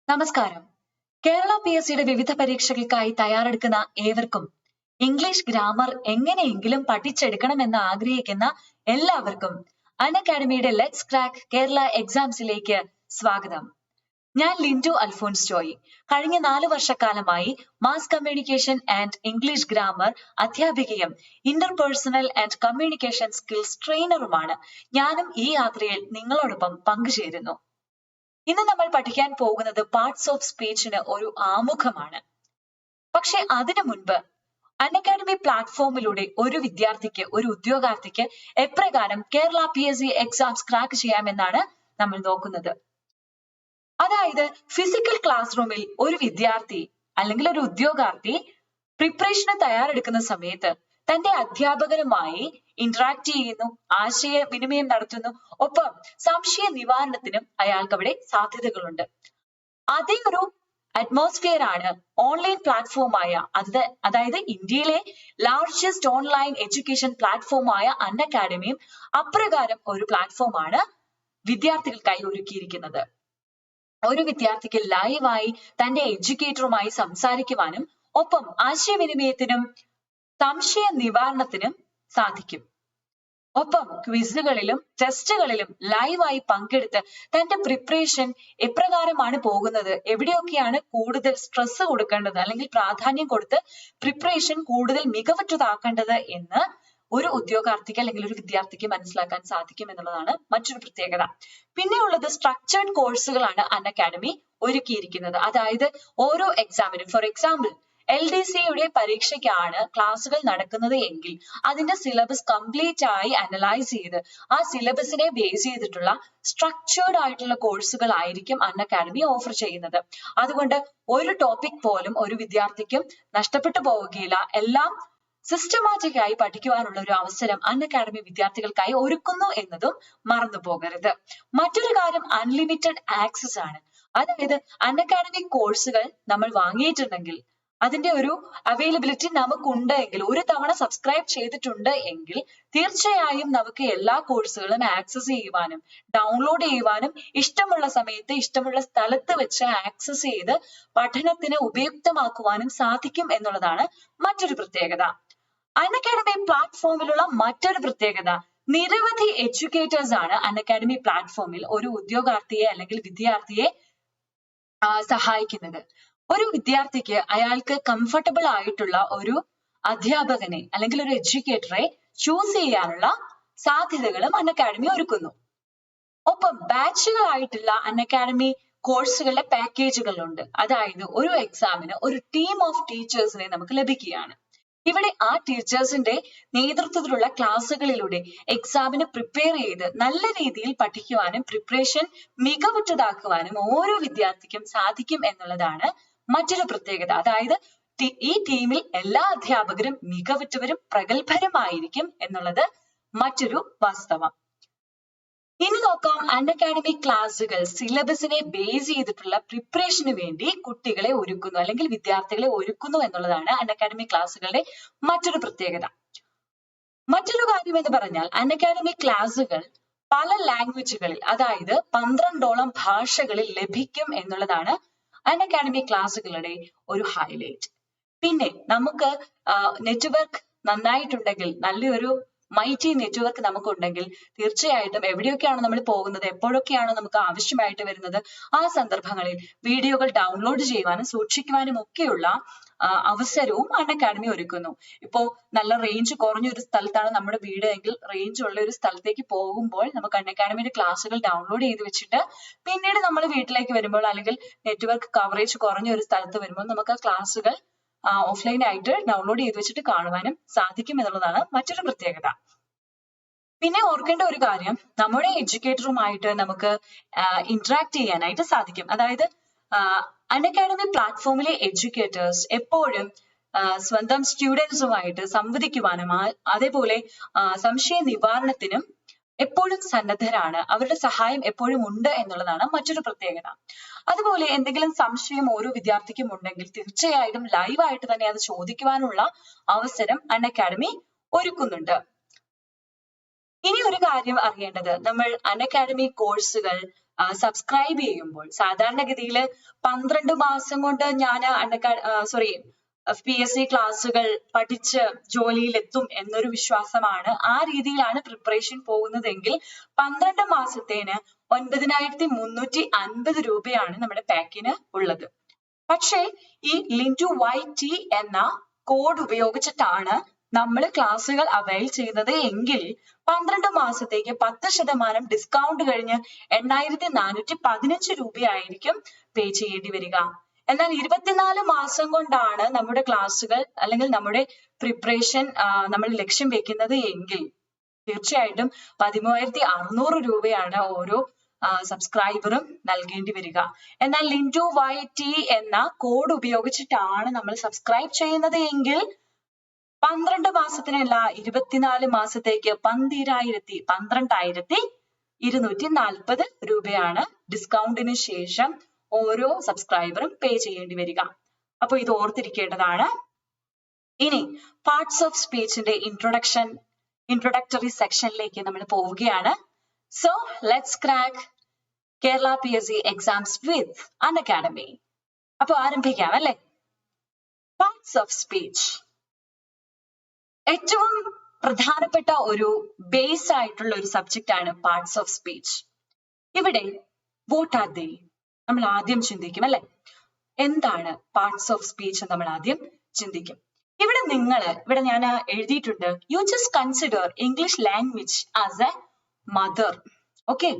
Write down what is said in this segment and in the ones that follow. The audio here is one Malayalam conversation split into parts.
നമസ്കാരം. കേരള PSCയുടെ വിവിധ പരീക്ഷകൾക്കായി തയ്യാറെടുക്കുന്ന ഏവർക്കും ഇംഗ്ലീഷ് ഗ്രാമർ എങ്ങനെയെങ്കിലും പഠിച്ചെടുക്കണമെന്ന് ആഗ്രഹിക്കുന്ന എല്ലാവർക്കും അൺഅക്കാഡമിയുടെ ലെറ്റ്സ് ക്രാക്ക് കേരള എക്സാംസിലേക്ക് സ്വാഗതം. ഞാൻ ലിൻഡു അൽഫോൻസ് ജോയി. കഴിഞ്ഞ 4 വർഷക്കാലമായി mass communication and English grammar അധ്യാപികയും ഇന്റർപേഴ്സണൽ ആൻഡ് കമ്മ്യൂണിക്കേഷൻ സ്കിൽസ് ട്രെയിനറുമാണ്. ഞാനും ഈ യാത്രയിൽ നിങ്ങളോടൊപ്പം പങ്കുചേരുന്നു. ഇന്ന് നമ്മൾ പഠിക്കാൻ പോകുന്നത് പാർട്സ് ഓഫ് സ്പീച്ചിന് ഒരു ആമുഖമാണ്. പക്ഷെ അതിനു മുൻപ് അൺഅക്കാഡമി പ്ലാറ്റ്ഫോമിലൂടെ ഒരു വിദ്യാർത്ഥിക്ക്, ഒരു ഉദ്യോഗാർത്ഥിക്ക് എപ്രകാരം കേരള PSC എക്സാംസ് ക്രാക്ക് ചെയ്യാമെന്നാണ് നമ്മൾ നോക്കുന്നത്. അതായത് ഫിസിക്കൽ ക്ലാസ് റൂമിൽ ഒരു വിദ്യാർത്ഥി അല്ലെങ്കിൽ ഒരു ഉദ്യോഗാർത്ഥി പ്രിപ്പറേഷന് തയ്യാറെടുക്കുന്ന സമയത്ത് തന്റെ അധ്യാപകരുമായി ഇന്ററാക്ട് ചെയ്യുന്നു, ആശയവിനിമയം നടത്തുന്നു, ഒപ്പം സംശയ നിവാരണത്തിനും അയാൾക്ക് അവിടെ സാധ്യതകളുണ്ട്. അതേ ഒരു അറ്റ്മോസ്ഫിയർ ആണ് ഓൺലൈൻ പ്ലാറ്റ്ഫോമായ അതായത് ഇന്ത്യയിലെ ലാർജസ്റ്റ് ഓൺലൈൻ എഡ്യൂക്കേഷൻ പ്ലാറ്റ്ഫോമായ അൺഅക്കാഡമിയും അപ്രകാരം ഒരു പ്ലാറ്റ്ഫോമാണ് വിദ്യാർത്ഥികൾക്കായി ഒരുക്കിയിരിക്കുന്നത്. ഒരു വിദ്യാർത്ഥിക്ക് ലൈവായി തന്റെ എഡ്യൂക്കേറ്ററുമായി സംസാരിക്കുവാനും ഒപ്പം ആശയവിനിമയത്തിനും സംശയ നിവാരണത്തിനും സാധിക്കും. ഒപ്പം ക്വിസുകളിലും ടെസ്റ്റുകളിലും ലൈവായി പങ്കെടുത്ത് തന്റെ പ്രിപ്പറേഷൻ എപ്രകാരമാണ് പോകുന്നത്, എവിടെയൊക്കെയാണ് കൂടുതൽ സ്ട്രെസ് കൊടുക്കേണ്ടത് അല്ലെങ്കിൽ പ്രാധാന്യം കൊടുത്ത് പ്രിപ്പറേഷൻ കൂടുതൽ മികവുറ്റതാക്കേണ്ടത് എന്ന് ഒരു ഉദ്യോഗാർത്ഥിക്ക് അല്ലെങ്കിൽ ഒരു വിദ്യാർത്ഥിക്ക് മനസ്സിലാക്കാൻ സാധിക്കും എന്നുള്ളതാണ് മറ്റൊരു പ്രത്യേകത. പിന്നെയുള്ളത് സ്ട്രക്ചേർഡ് കോഴ്സുകളാണ് അൺഅക്കാഡമി ഒരുക്കിയിരിക്കുന്നത്. അതായത് ഓരോ എക്സാമിനും, ഫോർ എക്സാമ്പിൾ LDCയുടെ പരീക്ഷയ്ക്കാണ് ക്ലാസ്സുകൾ നടക്കുന്നത് എങ്കിൽ അതിന്റെ സിലബസ് കംപ്ലീറ്റ് ആയി അനലൈസ് ചെയ്ത് ആ സിലബസിനെ ബേസ് ചെയ്തിട്ടുള്ള സ്ട്രക്ചേർഡ് ആയിട്ടുള്ള കോഴ്സുകൾ ആയിരിക്കും അൺഅക്കാഡമി ഓഫർ ചെയ്യുന്നത്. അതുകൊണ്ട് ഒരു ടോപ്പിക് പോലും ഒരു വിദ്യാർത്ഥിക്കും നഷ്ടപ്പെട്ടു പോവുകയില്ല. എല്ലാം സിസ്റ്റമാറ്റിക് ആയി പഠിക്കുവാനുള്ള ഒരു അവസരം അൺഅക്കാഡമി വിദ്യാർത്ഥികൾക്കായി ഒരുക്കുന്നു എന്നതും മറന്നു പോകരുത്. മറ്റൊരു കാര്യം അൺലിമിറ്റഡ് ആക്സസ് ആണ്. അതായത് അൺഅക്കാഡമി കോഴ്സുകൾ നമ്മൾ വാങ്ങിയിട്ടുണ്ടെങ്കിൽ അതിന്റെ ഒരു അവൈലബിലിറ്റി നമുക്കുണ്ട് എങ്കിൽ, ഒരു തവണ സബ്സ്ക്രൈബ് ചെയ്തിട്ടുണ്ട് എങ്കിൽ തീർച്ചയായും നമുക്ക് എല്ലാ കോഴ്സുകളും ആക്സസ് ചെയ്യുവാനും ഡൗൺലോഡ് ചെയ്യുവാനും ഇഷ്ടമുള്ള സമയത്ത് ഇഷ്ടമുള്ള സ്ഥലത്ത് വെച്ച് ആക്സസ് ചെയ്ത് പഠനത്തിന് ഉപയുക്തമാക്കുവാനും സാധിക്കും എന്നുള്ളതാണ് മറ്റൊരു പ്രത്യേകത. അൺഅക്കാഡമി പ്ലാറ്റ്ഫോമിലുള്ള മറ്റൊരു പ്രത്യേകത, നിരവധി എഡ്യൂക്കേറ്റേഴ്സ് ആണ് അൺഅക്കാഡമി പ്ലാറ്റ്ഫോമിൽ ഒരു ഉദ്യോഗാർത്ഥിയെ അല്ലെങ്കിൽ വിദ്യാർത്ഥിയെ സഹായിക്കുന്നത്. ഒരു വിദ്യാർത്ഥിക്ക് അയാൾക്ക് കംഫർട്ടബിൾ ആയിട്ടുള്ള ഒരു അധ്യാപകനെ അല്ലെങ്കിൽ ഒരു എഡ്യൂക്കേറ്ററെ ചൂസ് ചെയ്യാനുള്ള സാധ്യതകളും അൺഅക്കാഡമി ഒരുക്കുന്നു. ഒപ്പം ബാച്ചുകളായിട്ടുള്ള അൺഅക്കാഡമി കോഴ്സുകളുടെ പാക്കേജുകളുണ്ട്. അതായത് ഒരു എക്സാമിന് ഒരു ടീം ഓഫ് ടീച്ചേഴ്സിനെ നമുക്ക് ലഭിക്കുകയാണ്. ഇവിടെ ആ ടീച്ചേഴ്സിന്റെ നേതൃത്വത്തിലുള്ള ക്ലാസ്സുകളിലൂടെ എക്സാമിന് പ്രിപ്പയർ ചെയ്ത് നല്ല രീതിയിൽ പഠിക്കുവാനും പ്രിപ്പറേഷൻ മികവുറ്റതാക്കുവാനും ഓരോ വിദ്യാർത്ഥിക്കും സാധിക്കും എന്നുള്ളതാണ് മറ്റൊരു പ്രത്യേകത. അതായത് ഈ ടീമിൽ എല്ലാ അധ്യാപകരും മികവുറ്റവരും പ്രഗത്ഭരുമായിരിക്കും എന്നുള്ളത് മറ്റൊരു വാസ്തവം. ഇനി നോക്കാം, അൺഅക്കാഡമി ക്ലാസ്സുകൾ സിലബസിനെ ബേസ് ചെയ്തിട്ടുള്ള പ്രിപ്പറേഷന് വേണ്ടി കുട്ടികളെ ഒരുക്കുന്നു അല്ലെങ്കിൽ വിദ്യാർത്ഥികളെ ഒരുക്കുന്നു എന്നുള്ളതാണ് അൺഅക്കാഡമി ക്ലാസ്സുകളുടെ മറ്റൊരു പ്രത്യേകത. മറ്റൊരു കാര്യം എന്ന് പറഞ്ഞാൽ അൺഅക്കാഡമി ക്ലാസ്സുകൾ പല ലാംഗ്വേജുകളിൽ, അതായത് 12ഓളം ഭാഷകളിൽ ലഭിക്കും എന്നുള്ളതാണ് അൺഅക്കാഡമി ക്ലാസ്സുകളുടെ ഒരു ഹൈലൈറ്റ്. പിന്നെ നമുക്ക് നെറ്റ്വർക്ക് നന്നായിട്ടുണ്ടെങ്കിൽ, നല്ലൊരു മൈറ്റി നെറ്റ്വർക്ക് നമുക്കുണ്ടെങ്കിൽ തീർച്ചയായിട്ടും എവിടെയൊക്കെയാണ് നമ്മൾ പോകുന്നത്, എപ്പോഴൊക്കെയാണ് നമുക്ക് ആവശ്യമായിട്ട് വരുന്നത്, ആ സന്ദർഭങ്ങളിൽ വീഡിയോകൾ ഡൗൺലോഡ് ചെയ്യുവാനും സൂക്ഷിക്കുവാനും ഒക്കെയുള്ള അവസരവും അൺഅക്കാഡമി ഒരുക്കുന്നു. ഇപ്പോ നല്ല റേഞ്ച് കുറഞ്ഞ ഒരു സ്ഥലത്താണ് നമ്മുടെ വീട് എങ്കിൽ റേഞ്ച് ഉള്ള ഒരു സ്ഥലത്തേക്ക് പോകുമ്പോൾ നമുക്ക് അൺഅക്കാഡമിയുടെ ക്ലാസ്സുകൾ ഡൗൺലോഡ് ചെയ്ത് വെച്ചിട്ട് പിന്നീട് നമ്മൾ വീട്ടിലേക്ക് വരുമ്പോൾ അല്ലെങ്കിൽ നെറ്റ്വർക്ക് കവറേജ് കുറഞ്ഞ ഒരു സ്ഥലത്ത് വരുമ്പോൾ നമുക്ക് ആ ക്ലാസ്സുകൾ ഓഫ്ലൈൻ ആയിട്ട് ഡൗൺലോഡ് ചെയ്ത് വെച്ചിട്ട് കാണുവാനും സാധിക്കും എന്നുള്ളതാണ് മറ്റൊരു പ്രത്യേകത. പിന്നെ ഓർക്കേണ്ട ഒരു കാര്യം, നമ്മുടെ എഡ്യൂക്കേറ്ററുമായിട്ട് നമുക്ക് ഇന്ററാക്ട് ചെയ്യാനായിട്ട് സാധിക്കും. അതായത് അൺഅക്കാഡമി പ്ലാറ്റ്ഫോമിലെ എഡ്യൂക്കേറ്റേഴ്സ് എപ്പോഴും സ്വന്തം സ്റ്റുഡൻസുമായിട്ട് സംവദിക്കുവാനും അതേപോലെ സംശയ നിവാരണത്തിനും എപ്പോഴും സന്നദ്ധരാണ്. അവരുടെ സഹായം എപ്പോഴും ഉണ്ട് എന്നുള്ളതാണ് മറ്റൊരു പ്രത്യേകത. അതുപോലെ എന്തെങ്കിലും സംശയം ഓരോ വിദ്യാർത്ഥിക്കും ഉണ്ടെങ്കിൽ തീർച്ചയായിട്ടും ലൈവായിട്ട് തന്നെ അത് ചോദിക്കുവാനുള്ള അവസരം അൺഅക്കാഡമി ഒരുക്കുന്നുണ്ട്. ഇനി ഒരു കാര്യം അറിയേണ്ടത്, നമ്മൾ അൺഅക്കാഡമി കോഴ്സുകൾ സബ്സ്ക്രൈബ് ചെയ്യുമ്പോൾ സാധാരണഗതിയിൽ 12 മാസം കൊണ്ട് ഞാൻ PSC ക്ലാസ്സുകൾ പഠിച്ച് ജോലിയിലെത്തും എന്നൊരു വിശ്വാസമാണ്, ആ രീതിയിലാണ് പ്രിപ്പറേഷൻ പോകുന്നതെങ്കിൽ 12 മാസത്തേന് 9350 രൂപയാണ് നമ്മുടെ പാക്കിന് ഉള്ളത്. പക്ഷേ ഈ Lintu-YT എന്ന കോഡ് ഉപയോഗിച്ചിട്ടാണ് നമ്മൾ ക്ലാസ്സുകൾ അവൈൽ ചെയ്യുന്നത് എങ്കിൽ 12 മാസത്തേക്ക് 10% ഡിസ്കൗണ്ട് കഴിഞ്ഞ് 8415 രൂപയായിരിക്കും പേ ചെയ്യേണ്ടി വരിക. എന്നാൽ 24 മാസം കൊണ്ടാണ് നമ്മുടെ ക്ലാസ്സുകൾ അല്ലെങ്കിൽ നമ്മുടെ പ്രിപ്പറേഷൻ നമ്മൾ ലക്ഷ്യം വെക്കുന്നത് എങ്കിൽ തീർച്ചയായിട്ടും 13,600 രൂപയാണ് ഓരോ സബ്സ്ക്രൈബറും നൽകേണ്ടി വരിക. എന്നാൽ Lintu-YT എന്ന കോഡ് ഉപയോഗിച്ചിട്ടാണ് നമ്മൾ സബ്സ്ക്രൈബ് ചെയ്യുന്നത് എങ്കിൽ 12 മാസത്തിനല്ല 24 മാസത്തേക്ക് 12,240 രൂപയാണ് ഡിസ്കൗണ്ടിന് ശേഷം ഓരോ സബ്സ്ക്രൈബറും പേ ചെയ്യേണ്ടി വരിക. അപ്പൊ ഇത് ഓർത്തിരിക്കേണ്ടതാണ്. ഇനി പാർട്സ് ഓഫ് സ്പീച്ചിന്റെ ഇൻട്രൊഡക്ടറി സെക്ഷനിലേക്ക് നമ്മൾ പോവുകയാണ്. So let's crack Kerala PSC exams വിത്ത് അൺഅക്കാഡമി. അപ്പൊ ആരംഭിക്കാം അല്ലെ. പാർട്സ് ഓഫ് സ്പീച്ച് ഏറ്റവും പ്രധാനപ്പെട്ട ഒരു ബേസ് ആയിട്ടുള്ള ഒരു സബ്ജക്റ്റ് ആണ് പാർട്സ് ഓഫ് സ്പീച്ച്. ഇവിടെ വാട്ട് ആർ ദേ നമ്മൾ ആദ്യം ചിന്തിക്കും അല്ലെ. എന്താണ് പാർട്സ് ഓഫ് സ്പീച്ച് നമ്മൾ ആദ്യം ചിന്തിക്കും. ഇവിടെ ഞാൻ എഴുതിയിട്ടുണ്ട്, you just consider English language as A mother. Okay,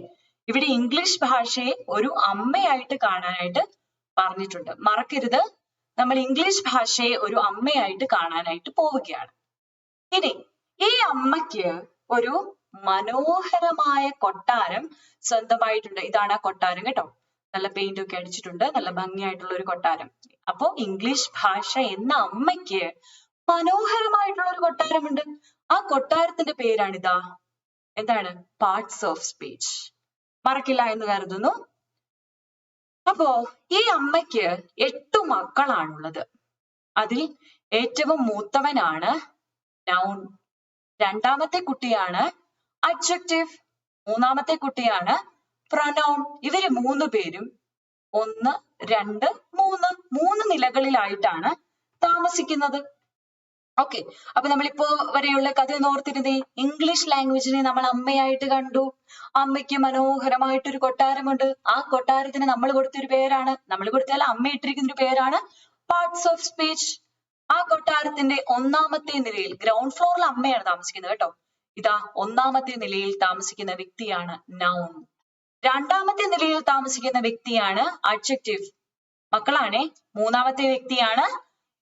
ഇവിടെ ഇംഗ്ലീഷ് ഭാഷയെ ഒരു അമ്മയായിട്ട് കാണാനായിട്ട് പറഞ്ഞിട്ടുണ്ട്. മറക്കരുത്, നമ്മൾ ഇംഗ്ലീഷ് ഭാഷയെ ഒരു അമ്മയായിട്ട് കാണാനായിട്ട് പോവുകയാണ്. ഇനി ഈ അമ്മയ്ക്ക് ഒരു മനോഹരമായ കൊട്ടാരം സ്വന്തമായിട്ടുണ്ട്. ഇതാണ് ആ കൊട്ടാരം കേട്ടോ. നല്ല പെയിന്റ് ഒക്കെ അടിച്ചിട്ടുണ്ട്, നല്ല ഭംഗിയായിട്ടുള്ള ഒരു കൊട്ടാരം. അപ്പോ ഇംഗ്ലീഷ് ഭാഷ എന്ന അമ്മയ്ക്ക് മനോഹരമായിട്ടുള്ള ഒരു കൊട്ടാരമുണ്ട്. ആ കൊട്ടാരത്തിന്റെ പേരാണിതാ, എന്താണ്? Parts of speech. മറക്കില്ല എന്ന് കരുതുന്നു. അപ്പോ ഈ അമ്മയ്ക്ക് 8 മക്കളാണുള്ളത്. അതിൽ ഏറ്റവും മൂത്തവനാണ് നൗൺ, രണ്ടാമത്തെ കുട്ടിയാണ് അഡ്ജക്റ്റീവ്, മൂന്നാമത്തെ കുട്ടിയാണ് പ്രൊനൗൺ. ഇവര് 3 പേരും 1, 2, 3 നിലകളിലായിട്ടാണ് താമസിക്കുന്നത്. ഓക്കെ, അപ്പൊ നമ്മളിപ്പോ വരെയുള്ള കഥ ഒന്ന് ഓർത്തിരുന്നേ. ഇംഗ്ലീഷ് ലാംഗ്വേജിനെ നമ്മൾ അമ്മയായിട്ട് കണ്ടു. അമ്മയ്ക്ക് മനോഹരമായിട്ടൊരു കൊട്ടാരമുണ്ട്. ആ കൊട്ടാരത്തിന് നമ്മൾ കൊടുത്തൊരു പേരാണ്, നമ്മൾ കൊടുത്തല്ല അമ്മ ഇട്ടിരിക്കുന്ന ഒരു പേരാണ് പാർട്സ് ഓഫ് സ്പീച്ച്. ആ കൊട്ടാരത്തിന്റെ 1ാമത്തെ നിലയിൽ, ഗ്രൗണ്ട് ഫ്ലോറിൽ അമ്മയാണ് താമസിക്കുന്നത് കേട്ടോ. ഇതാ 1ാമത്തെ നിലയിൽ താമസിക്കുന്ന വ്യക്തിയാണ് നൗൺ. 2ാമത്തെ നിലയിൽ താമസിക്കുന്ന വ്യക്തിയാണ് അഡ്ജക്റ്റീവ്, മക്കളാണേ. 3ാമത്തെ വ്യക്തിയാണ്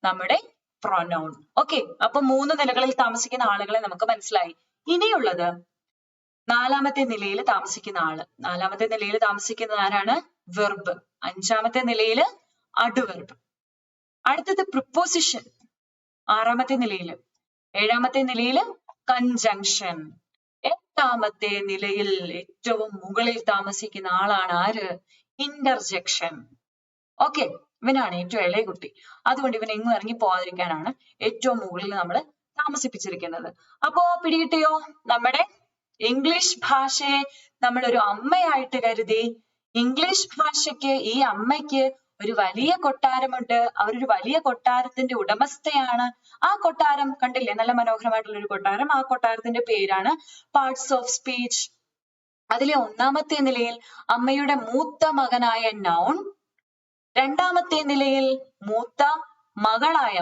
നമ്മുടെ പ്രൊനൗൺ. ഓക്കെ, അപ്പൊ 3 നിലകളിൽ താമസിക്കുന്ന ആളുകളെ നമുക്ക് മനസ്സിലായി. ഇനിയുള്ളത് 4ാമത്തെ നിലയിൽ താമസിക്കുന്ന ആള്. 4ാമത്തെ നിലയിൽ താമസിക്കുന്നത് ആരാണ്? വെർബ്. 5ാമത്തെ നിലയിൽ അഡ്വർബ്. അടുത്തത് പ്രിപ്പോസിഷൻ 6ാമത്തെ നിലയിൽ. 7ാമത്തെ നിലയിൽ കൺജങ്ഷൻ. 8ാമത്തെ നിലയിൽ ഏറ്റവും മുകളിൽ താമസിക്കുന്ന ആളാണ് ആര്? ഇന്റർജെക്ഷൻ. ഓക്കെ, ഇവനാണ് ഏറ്റവും ഇളയ കുട്ടി. അതുകൊണ്ട് ഇവൻ എങ്ങും ഇറങ്ങി പോവാതിരിക്കാനാണ് ഏറ്റവും മുകളിൽ നമ്മൾ താമസിപ്പിച്ചിരിക്കുന്നത്. അപ്പോ പിടികിട്ടിയോ? നമ്മുടെ ഇംഗ്ലീഷ് ഭാഷയെ നമ്മൾ ഒരു അമ്മയായിട്ട് കരുതി. ഇംഗ്ലീഷ് ഭാഷയ്ക്ക്, ഈ അമ്മയ്ക്ക് ഒരു വലിയ കൊട്ടാരമുണ്ട്. അവരൊരു വലിയ കൊട്ടാരത്തിന്റെ ഉടമസ്ഥയാണ്. ആ കൊട്ടാരം കണ്ടില്ലേ, നല്ല മനോഹരമായിട്ടുള്ള ഒരു കൊട്ടാരം. ആ കൊട്ടാരത്തിന്റെ പേരാണ് പാർട്സ് ഓഫ് സ്പീച്ച്. അതിലെ 1ാമത്തെ നിലയിൽ അമ്മയുടെ മൂത്ത മകനായ നൗൺ, 2ാമത്തെ നിലയിൽ മൂത്ത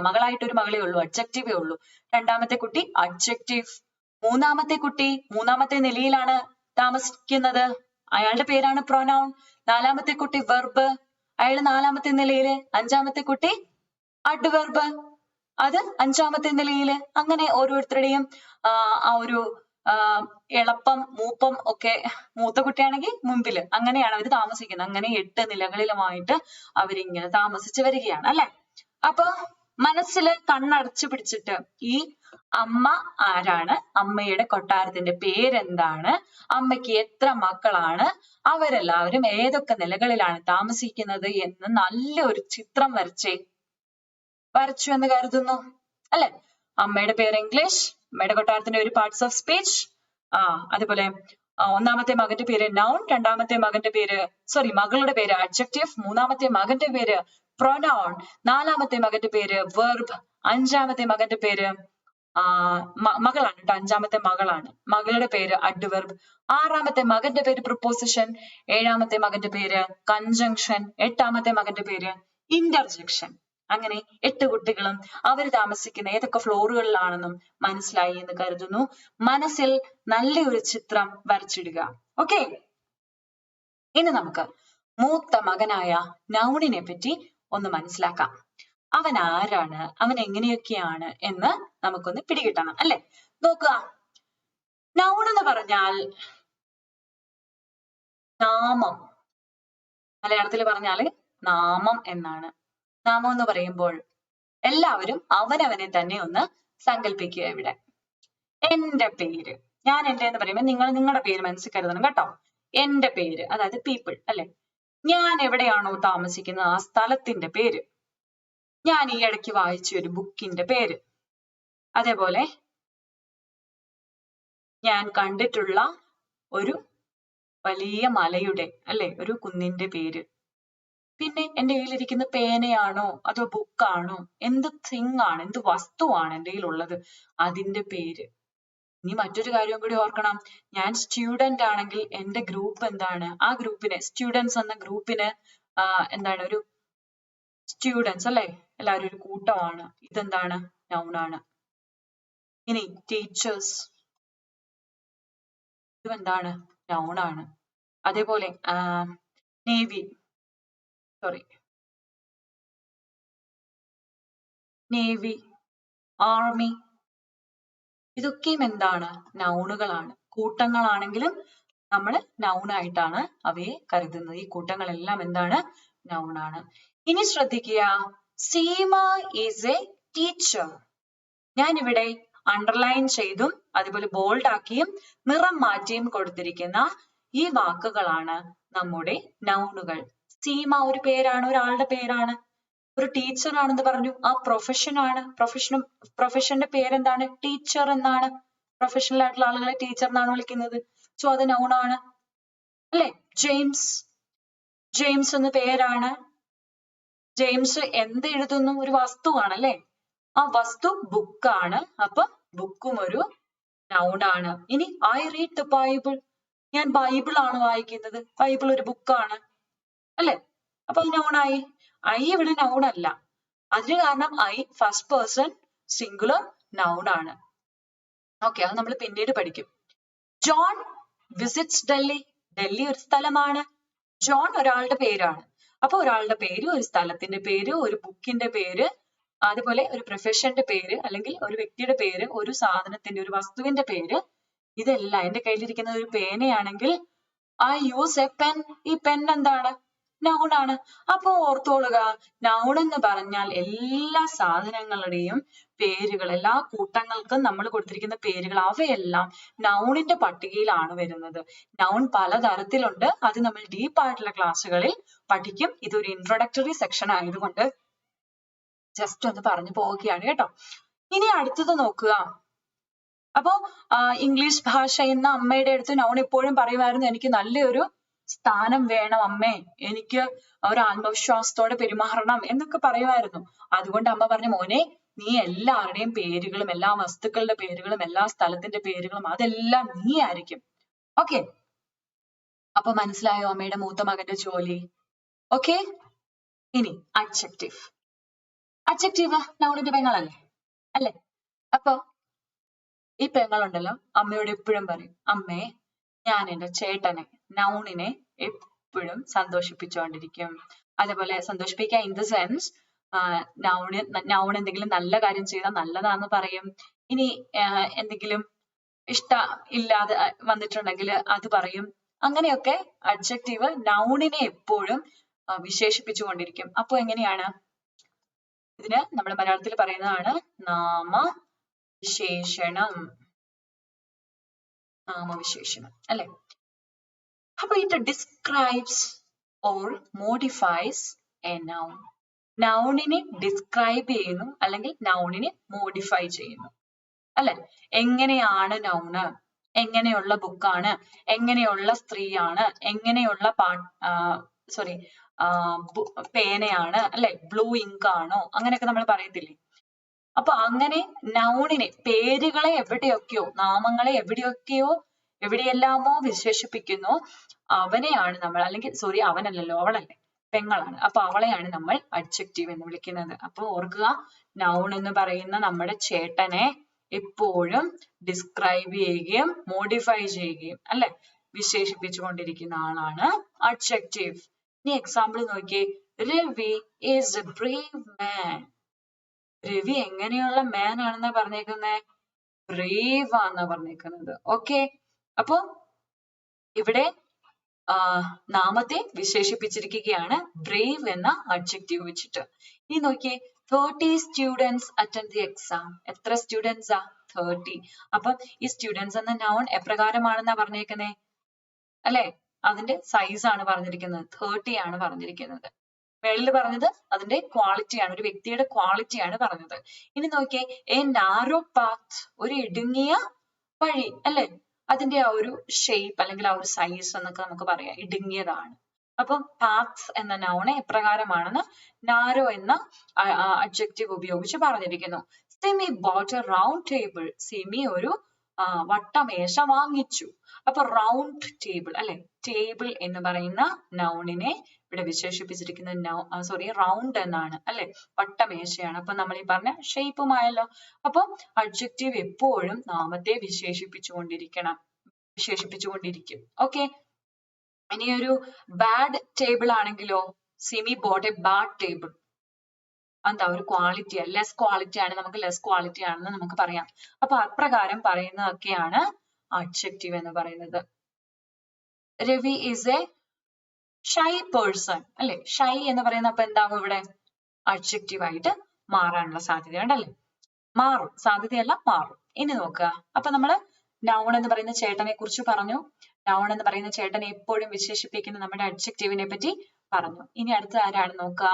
മകളായിട്ടൊരു മകളേ ഉള്ളൂ, അഡ്ജക്റ്റീവേ ഉള്ളൂ. 2ാമത്തെ കുട്ടി അഡ്ജക്റ്റീവ്. 3ാമത്തെ കുട്ടി 3ാമത്തെ നിലയിലാണ് താമസിക്കുന്നത്, അയാളുടെ പേരാണ് പ്രൊനൗൺ. 4ാമത്തെ കുട്ടി വെർബ്, അയാൾ 4ാമത്തെ നിലയില്. 5ാമത്തെ കുട്ടി അഡ്വർബ്, അത് 5ാമത്തെ നിലയില്. അങ്ങനെ ഓരോരുത്തരുടെയും ആ ഒരു എളുപ്പം മൂപ്പം ഒക്കെ, മൂത്ത കുട്ടിയാണെങ്കിൽ മുമ്പില്, അങ്ങനെയാണ് അവർ താമസിക്കുന്നത്. അങ്ങനെ 8 നിലകളിലുമായിട്ട് അവരിങ്ങനെ താമസിച്ചു വരികയാണ് അല്ലെ. അപ്പൊ മനസ്സില് കണ്ണടച്ചു പിടിച്ചിട്ട് ഈ അമ്മ ആരാണ്, അമ്മയുടെ കൊട്ടാരത്തിന്റെ പേരെന്താണ്, അമ്മയ്ക്ക് എത്ര മക്കളാണ്, അവരെല്ലാവരും ഏതൊക്കെ നിലകളിലാണ് താമസിക്കുന്നത് എന്ന് നല്ലൊരു ചിത്രം വരച്ചു എന്ന് കരുതുന്നു അല്ലെ. അമ്മയുടെ പേര് ഇംഗ്ലീഷ്, അമ്മയുടെ കൊട്ടാരത്തിന്റെ ഒരു പാർട്സ് ഓഫ് സ്പീച്ച്, അതേപോലെ ഒന്നാമത്തെ മകന്റെ പേര് noun, രണ്ടാമത്തെ മകന്റെ പേര് മകളുടെ പേര് adjective, മൂന്നാമത്തെ മകന്റെ പേര് pronoun, നാലാമത്തെ മകന്റെ പേര് verb, അഞ്ചാമത്തെ മകന്റെ പേര് മകളാണ് കേട്ടോ, അഞ്ചാമത്തെ മകളാണ്, മകളുടെ പേര് adverb, ആറാമത്തെ മകന്റെ പേര് preposition, ഏഴാമത്തെ മകന്റെ പേര് conjunction, എട്ടാമത്തെ മകന്റെ പേര് interjection. അങ്ങനെ 8 കുട്ടികളും അവർ താമസിക്കുന്ന ഏതൊക്കെ ഫ്ലോറുകളിലാണെന്നും മനസ്സിലായി എന്ന് കരുതുന്നു. മനസ്സിൽ നല്ലൊരു ചിത്രം വരച്ചിടുക. ഓക്കെ, ഇനി നമുക്ക് മൂത്ത മകനായ നൗണിനെ പറ്റി ഒന്ന് മനസ്സിലാക്കാം. അവൻ ആരാണ്, അവൻ എങ്ങനെയൊക്കെയാണ് എന്ന് നമുക്കൊന്ന് പിടികിട്ടണം അല്ലെ. നോക്കുക, നൗൺ എന്ന് പറഞ്ഞാൽ നാമം, മലയാളത്തിൽ പറഞ്ഞാല് നാമം എന്നാണ്. നാമം എന്ന് പറയുമ്പോൾ എല്ലാവരും അവനവനെ തന്നെ ഒന്ന് സങ്കല്പിക്കുക. ഇവിടെ എന്റെ പേര്, ഞാൻ എന്റെ എന്ന് പറയുമ്പോൾ നിങ്ങൾ നിങ്ങളുടെ പേര് മനസ്സിൽ കരുതണം കേട്ടോ. എന്റെ പേര്, അതായത് പീപ്പിൾ അല്ലെ. ഞാൻ എവിടെയാണോ താമസിക്കുന്നത് ആ സ്ഥലത്തിന്റെ പേര്, ഞാൻ ഈ ഇടയ്ക്ക് വായിച്ച ഒരു ബുക്കിന്റെ പേര്, അതേപോലെ ഞാൻ കണ്ടിട്ടുള്ള ഒരു വലിയ മലയുടെ അല്ലെ ഒരു കുന്നിന്റെ പേര്, പിന്നെ എന്റെ കയ്യിലിരിക്കുന്ന പേനയാണോ അതോ ബുക്കാണോ, എന്ത് തിങ് ആണ്, എന്ത് വസ്തുവാണ് എന്റെ കയ്യിലുള്ളത് അതിന്റെ പേര്. ഇനി മറ്റൊരു കാര്യം കൂടി ഓർക്കണം, ഞാൻ സ്റ്റുഡന്റ് ആണെങ്കിൽ എന്റെ ഗ്രൂപ്പ് എന്താണ്, ആ ഗ്രൂപ്പിന് സ്റ്റുഡൻസ് എന്ന ഗ്രൂപ്പിന് എന്താണ്, ഒരു സ്റ്റുഡൻസ് അല്ലെ, എല്ലാവരും ഒരു കൂട്ടമാണ്, ഇതെന്താണ്, നൗൺ ആണ്. ഇനി ടീച്ചേഴ്സ്, ഇതെന്താണ്, നൗൺ ആണ്. അതേപോലെ നേവി, ആർമി, ഇതൊക്കെയും എന്താണ്, നൗണുകളാണ്. കൂട്ടങ്ങളാണെങ്കിലും നമ്മൾ നൗൺ ആയിട്ടാണ് അവയെ കരുതുന്നത്. ഈ കൂട്ടങ്ങളെല്ലാം എന്താണ്, നൗൺ ആണ്. ഇനി ശ്രദ്ധിക്കുക, സീമ ഈസ് എ ടീച്ചർ. ഞാൻ ഇവിടെ അണ്ടർലൈൻ ചെയ്തും അതുപോലെ ബോൾഡ് ആക്കിയും നിറം മാറ്റിയും കൊടുത്തിരിക്കുന്ന ഈ വാക്കുകളാണ് നമ്മുടെ നൗണുകൾ. സീമ ഒരു പേരാണ്, ഒരാളുടെ പേരാണ്. ഒരു ടീച്ചർ ആണെന്ന് പറഞ്ഞു, ആ പ്രൊഫഷൻ ആണ്, പ്രൊഫഷന്റെ പേരെന്താണ്, ടീച്ചർ എന്നാണ്. പ്രൊഫഷണൽ ആയിട്ടുള്ള ആളുകളെ ടീച്ചർ എന്നാണ് വിളിക്കുന്നത്. സോ അത് നൗൺ ആണ് അല്ലെ. ജെയിംസ് എന്ന പേരാണ്. ജെയിംസ് എന്ത് എഴുതുന്നു, ഒരു വസ്തുവാണ് അല്ലെ. ആ വസ്തു ബുക്കാണ്, അപ്പൊ ബുക്കും ഒരു നൗൺ ആണ്. ഇനി ഐ റീഡ് ദ ബൈബിൾ, ഞാൻ ബൈബിൾ ആണ് വായിക്കുന്നത്, ബൈബിൾ ഒരു ബുക്കാണ് അല്ലെ. അപ്പൊ നൗണായി. ഐ ഇവിടെ നൗൺ അല്ല, അതിന് കാരണം I first person singular noun ആണ്. ഓക്കെ, അത് നമ്മൾ പിന്നീട് പഠിക്കും. ജോൺ വിസിറ്റ്സ് ഡൽഹി, ഡൽഹി ഒരു സ്ഥലമാണ്. ജോൺ ഒരാളുടെ പേരാണ്. അപ്പൊ ഒരാളുടെ പേര്, ഒരു സ്ഥലത്തിന്റെ പേര്, ഒരു ബുക്കിന്റെ പേര്, അതുപോലെ ഒരു പ്രൊഫഷന്റെ പേര് അല്ലെങ്കിൽ ഒരു വ്യക്തിയുടെ പേര്, ഒരു സാധനത്തിന്റെ, ഒരു വസ്തുവിന്റെ പേര്, ഇതെല്ലാം. എന്റെ കയ്യിലിരിക്കുന്ന ഒരു പേനയാണെങ്കിൽ ഐ യൂസ് എ പെൻ, ഈ പെൻ എന്താണ്, നൗൺ ആണ്. അപ്പൊ ഓർത്തോളുക, നൗൺ എന്ന് പറഞ്ഞാൽ എല്ലാ സാധനങ്ങളുടെയും പേരുകൾ, എല്ലാ കൂട്ടങ്ങൾക്കും നമ്മൾ കൊടുത്തിരിക്കുന്ന പേരുകൾ, അവയെല്ലാം നൗണിന്റെ പട്ടികയിലാണ് വരുന്നത്. നൗൺ പലതരത്തിലുണ്ട്, അത് നമ്മൾ ഡീപ്പ് ആയിട്ടുള്ള ക്ലാസ്സുകളിൽ പഠിക്കും. ഇതൊരു ഇൻട്രൊഡക്ടറി സെക്ഷൻ ആയതുകൊണ്ട് ജസ്റ്റ് ഒന്ന് പറഞ്ഞു പോവുകയാണ് കേട്ടോ. ഇനി അടുത്തത് നോക്കുക. അപ്പോ ഇംഗ്ലീഷ് ഭാഷ എന്ന അമ്മയുടെ അടുത്ത് നൗൺ എപ്പോഴും പറയുമായിരുന്നു, എനിക്ക് നല്ലൊരു സ്ഥാനം വേണം അമ്മേ, എനിക്ക് ഒരു ആത്മവിശ്വാസത്തോടെ പെരുമാറണം എന്നൊക്കെ പറയുമായിരുന്നു. അതുകൊണ്ട് അമ്മ പറഞ്ഞു, മോനെ നീ എല്ലാവരുടെയും പേരുകളും എല്ലാ വസ്തുക്കളുടെ പേരുകളും എല്ലാ സ്ഥലത്തിന്റെ പേരുകളും അതെല്ലാം നീ ആയിരിക്കും. ഓക്കെ, അപ്പൊ മനസ്സിലായോ അമ്മയുടെ മൂത്ത മകന്റെ ജോലി? ഓക്കെ, ഇനി അഡ്ജക്റ്റീവ്. അഡ്ജക്റ്റീവ് നൗണിന്റെ പെങ്ങളല്ലേ അല്ലെ. അപ്പൊ ഈ പെങ്ങളുണ്ടല്ലോ, അമ്മയോട് എപ്പോഴും പറയും, അമ്മേ ഞാൻ എന്റെ ചേട്ടനെ, നൗണിനെ എപ്പോഴും സന്തോഷിപ്പിച്ചുകൊണ്ടിരിക്കും. അതേപോലെ സന്തോഷിപ്പിക്കുക ഇൻ ദ സെൻസ്, നൗൺ എന്തെങ്കിലും നല്ല കാര്യം ചെയ്താൽ നല്ലതാന്ന് പറയും. ഇനി എന്തെങ്കിലും ഇല്ലാതെ വന്നിട്ടുണ്ടെങ്കിൽ അത് പറയും. അങ്ങനെയൊക്കെ അഡ്ജക്റ്റീവ് നൗണിനെ എപ്പോഴും വിശേഷിപ്പിച്ചുകൊണ്ടിരിക്കും. അപ്പൊ എങ്ങനെയാണ് ഇതിന് നമ്മൾ മലയാളത്തിൽ പറയുന്നതാണ് നാമവിശേഷണം. നാമവിശേഷണം അല്ലെ. അപ്പൊ ഇത് describes or modifies a noun. നൗണിനെ ഡിസ്ക്രൈബ് ചെയ്യുന്നു അല്ലെങ്കിൽ നൗണിനെ മോഡിഫൈ ചെയ്യുന്നു അല്ലെ. എങ്ങനെയാണ് നൗണ്, എങ്ങനെയുള്ള ബുക്കാണ്, എങ്ങനെയുള്ള സ്ത്രീയാണ്, എങ്ങനെയുള്ള സോറി പേനയാണ്, അല്ലെ, ബ്ലൂ ഇങ്ക് ആണോ, അങ്ങനെയൊക്കെ നമ്മൾ പറയത്തില്ലേ. അപ്പൊ അങ്ങനെ നൗണിനെ, പേരുകളെ എവിടെയൊക്കെയോ, നാമങ്ങളെ എവിടെയൊക്കെയോ എവിടെയെല്ലാമോ വിശേഷിപ്പിക്കുന്നു, അവനെയാണ് നമ്മൾ, അല്ലെങ്കിൽ സോറി അവനല്ലല്ലോ, അവളല്ലേ, പെങ്ങളാണ്, അപ്പൊ അവളെയാണ് നമ്മൾ അഡ്ജക്റ്റീവ് എന്ന് വിളിക്കുന്നത്. അപ്പൊ ഓർക്കുക, നൗൺ എന്ന് പറയുന്ന നമ്മുടെ ചേട്ടനെ എപ്പോഴും ഡിസ്ക്രൈബ് ചെയ്യുകയും മോഡിഫൈ ചെയ്യുകയും, അല്ലെ, വിശേഷിപ്പിച്ചുകൊണ്ടിരിക്കുന്ന ആളാണ് അഡ്ജക്റ്റീവ്. ഇനി എക്സാമ്പിൾ നോക്കിയേ. രവി ഈസ് എ ബ്രേവ് മാൻ. രവി എങ്ങനെയുള്ള മാൻ ആണെന്നാ പറഞ്ഞേക്കുന്നത്? ബ്രേവ് ആണെന്നാ പറഞ്ഞേക്കുന്നത്. ഓക്കെ, അപ്പൊ ഇവിടെ നാമത്തെ വിശേഷിപ്പിച്ചിരിക്കുകയാണ് ബ്രേവ് എന്ന അഡ്ജക്റ്റീവ് വെച്ചിട്ട്. ഇനി നോക്കിയേ, 30 students attend the exam. എത്ര സ്റ്റുഡൻസ് ആ? 30. അപ്പം ഈ സ്റ്റുഡൻസ് എന്ന നൗൺ എപ്രകാരമാണെന്നാ പറഞ്ഞേക്കുന്നേ, അല്ലെ, അതിന്റെ സൈസ് ആണ് പറഞ്ഞിരിക്കുന്നത്, 30 ആണ് പറഞ്ഞിരിക്കുന്നത്. മേളിൽ പറഞ്ഞത് അതിന്റെ ക്വാളിറ്റി ആണ്, ഒരു വ്യക്തിയുടെ ക്വാളിറ്റി ആണ് പറഞ്ഞത്. ഇനി നോക്കിയേ, എ നാരോ പാത്ത്, ഒരു ഇടുങ്ങിയ വഴി, അല്ലെ, അതിന്റെ ആ ഒരു ഷേപ്പ് അല്ലെങ്കിൽ ആ ഒരു സൈസ് എന്നൊക്കെ നമുക്ക് പറയാം, ഇടുങ്ങിയതാണ്. അപ്പം പാത്ത് എന്ന നൗണ് എപ്രകാരമാണെന്ന് നാരോ എന്ന അഡ്ജക്റ്റീവ് ഉപയോഗിച്ച് പറഞ്ഞിരിക്കുന്നു. Simi boat A round table. Simi ഒരു വട്ടമേശ വാങ്ങിച്ചു. അപ്പൊ റൗണ്ട് ടേബിൾ, അല്ലെ, ടേബിൾ എന്ന് പറയുന്ന നൗണിനെ ഇവിടെ വിശേഷിപ്പിച്ചിരിക്കുന്ന റൗണ്ട് എന്നാണ്, അല്ലെ, വട്ടമേശയാണ്. അപ്പൊ നമ്മൾ ഈ പറഞ്ഞ ഷേപ്പുമായല്ലോ. അപ്പൊ അഡ്ജക്റ്റീവ് എപ്പോഴും നാമത്തെ വിശേഷിപ്പിച്ചുകൊണ്ടിരിക്കും. ഓക്കെ, ഇനി ഒരു ബാഡ് ടേബിൾ ആണെങ്കിലോ, Simi boat A bad table. എന്താ, ഒരു ക്വാളിറ്റി, ലെസ് ക്വാളിറ്റി ആണ്, നമുക്ക് ലെസ് ക്വാളിറ്റി ആണെന്ന് നമുക്ക് പറയാം. അപ്പൊ അപ്രകാരം പറയുന്നതൊക്കെയാണ് അഡ്ജക്റ്റീവ് എന്ന് പറയുന്നത്. Ravi is A shy person, അല്ലെ, ഷൈ എന്ന് പറയുന്ന അപ്പൊ എന്താവും ഇവിടെ? അഡ്ജക്റ്റീവ് ആയിട്ട് മാറാനുള്ള സാധ്യതയുണ്ടല്ലേ, മാറും, സാധ്യതയല്ല മാറും. ഇനി നോക്കുക, അപ്പൊ നമ്മള് നൗൺ എന്ന് പറയുന്ന ചേട്ടനെ കുറിച്ച് പറഞ്ഞു, നൗൺ എന്ന് പറയുന്ന ചേട്ടനെ എപ്പോഴും വിശേഷിപ്പിക്കുന്ന നമ്മുടെ അഡ്ജക്റ്റീവിനെ പറ്റി പറഞ്ഞു. ഇനി അടുത്ത ആരാണ് നോക്കുക?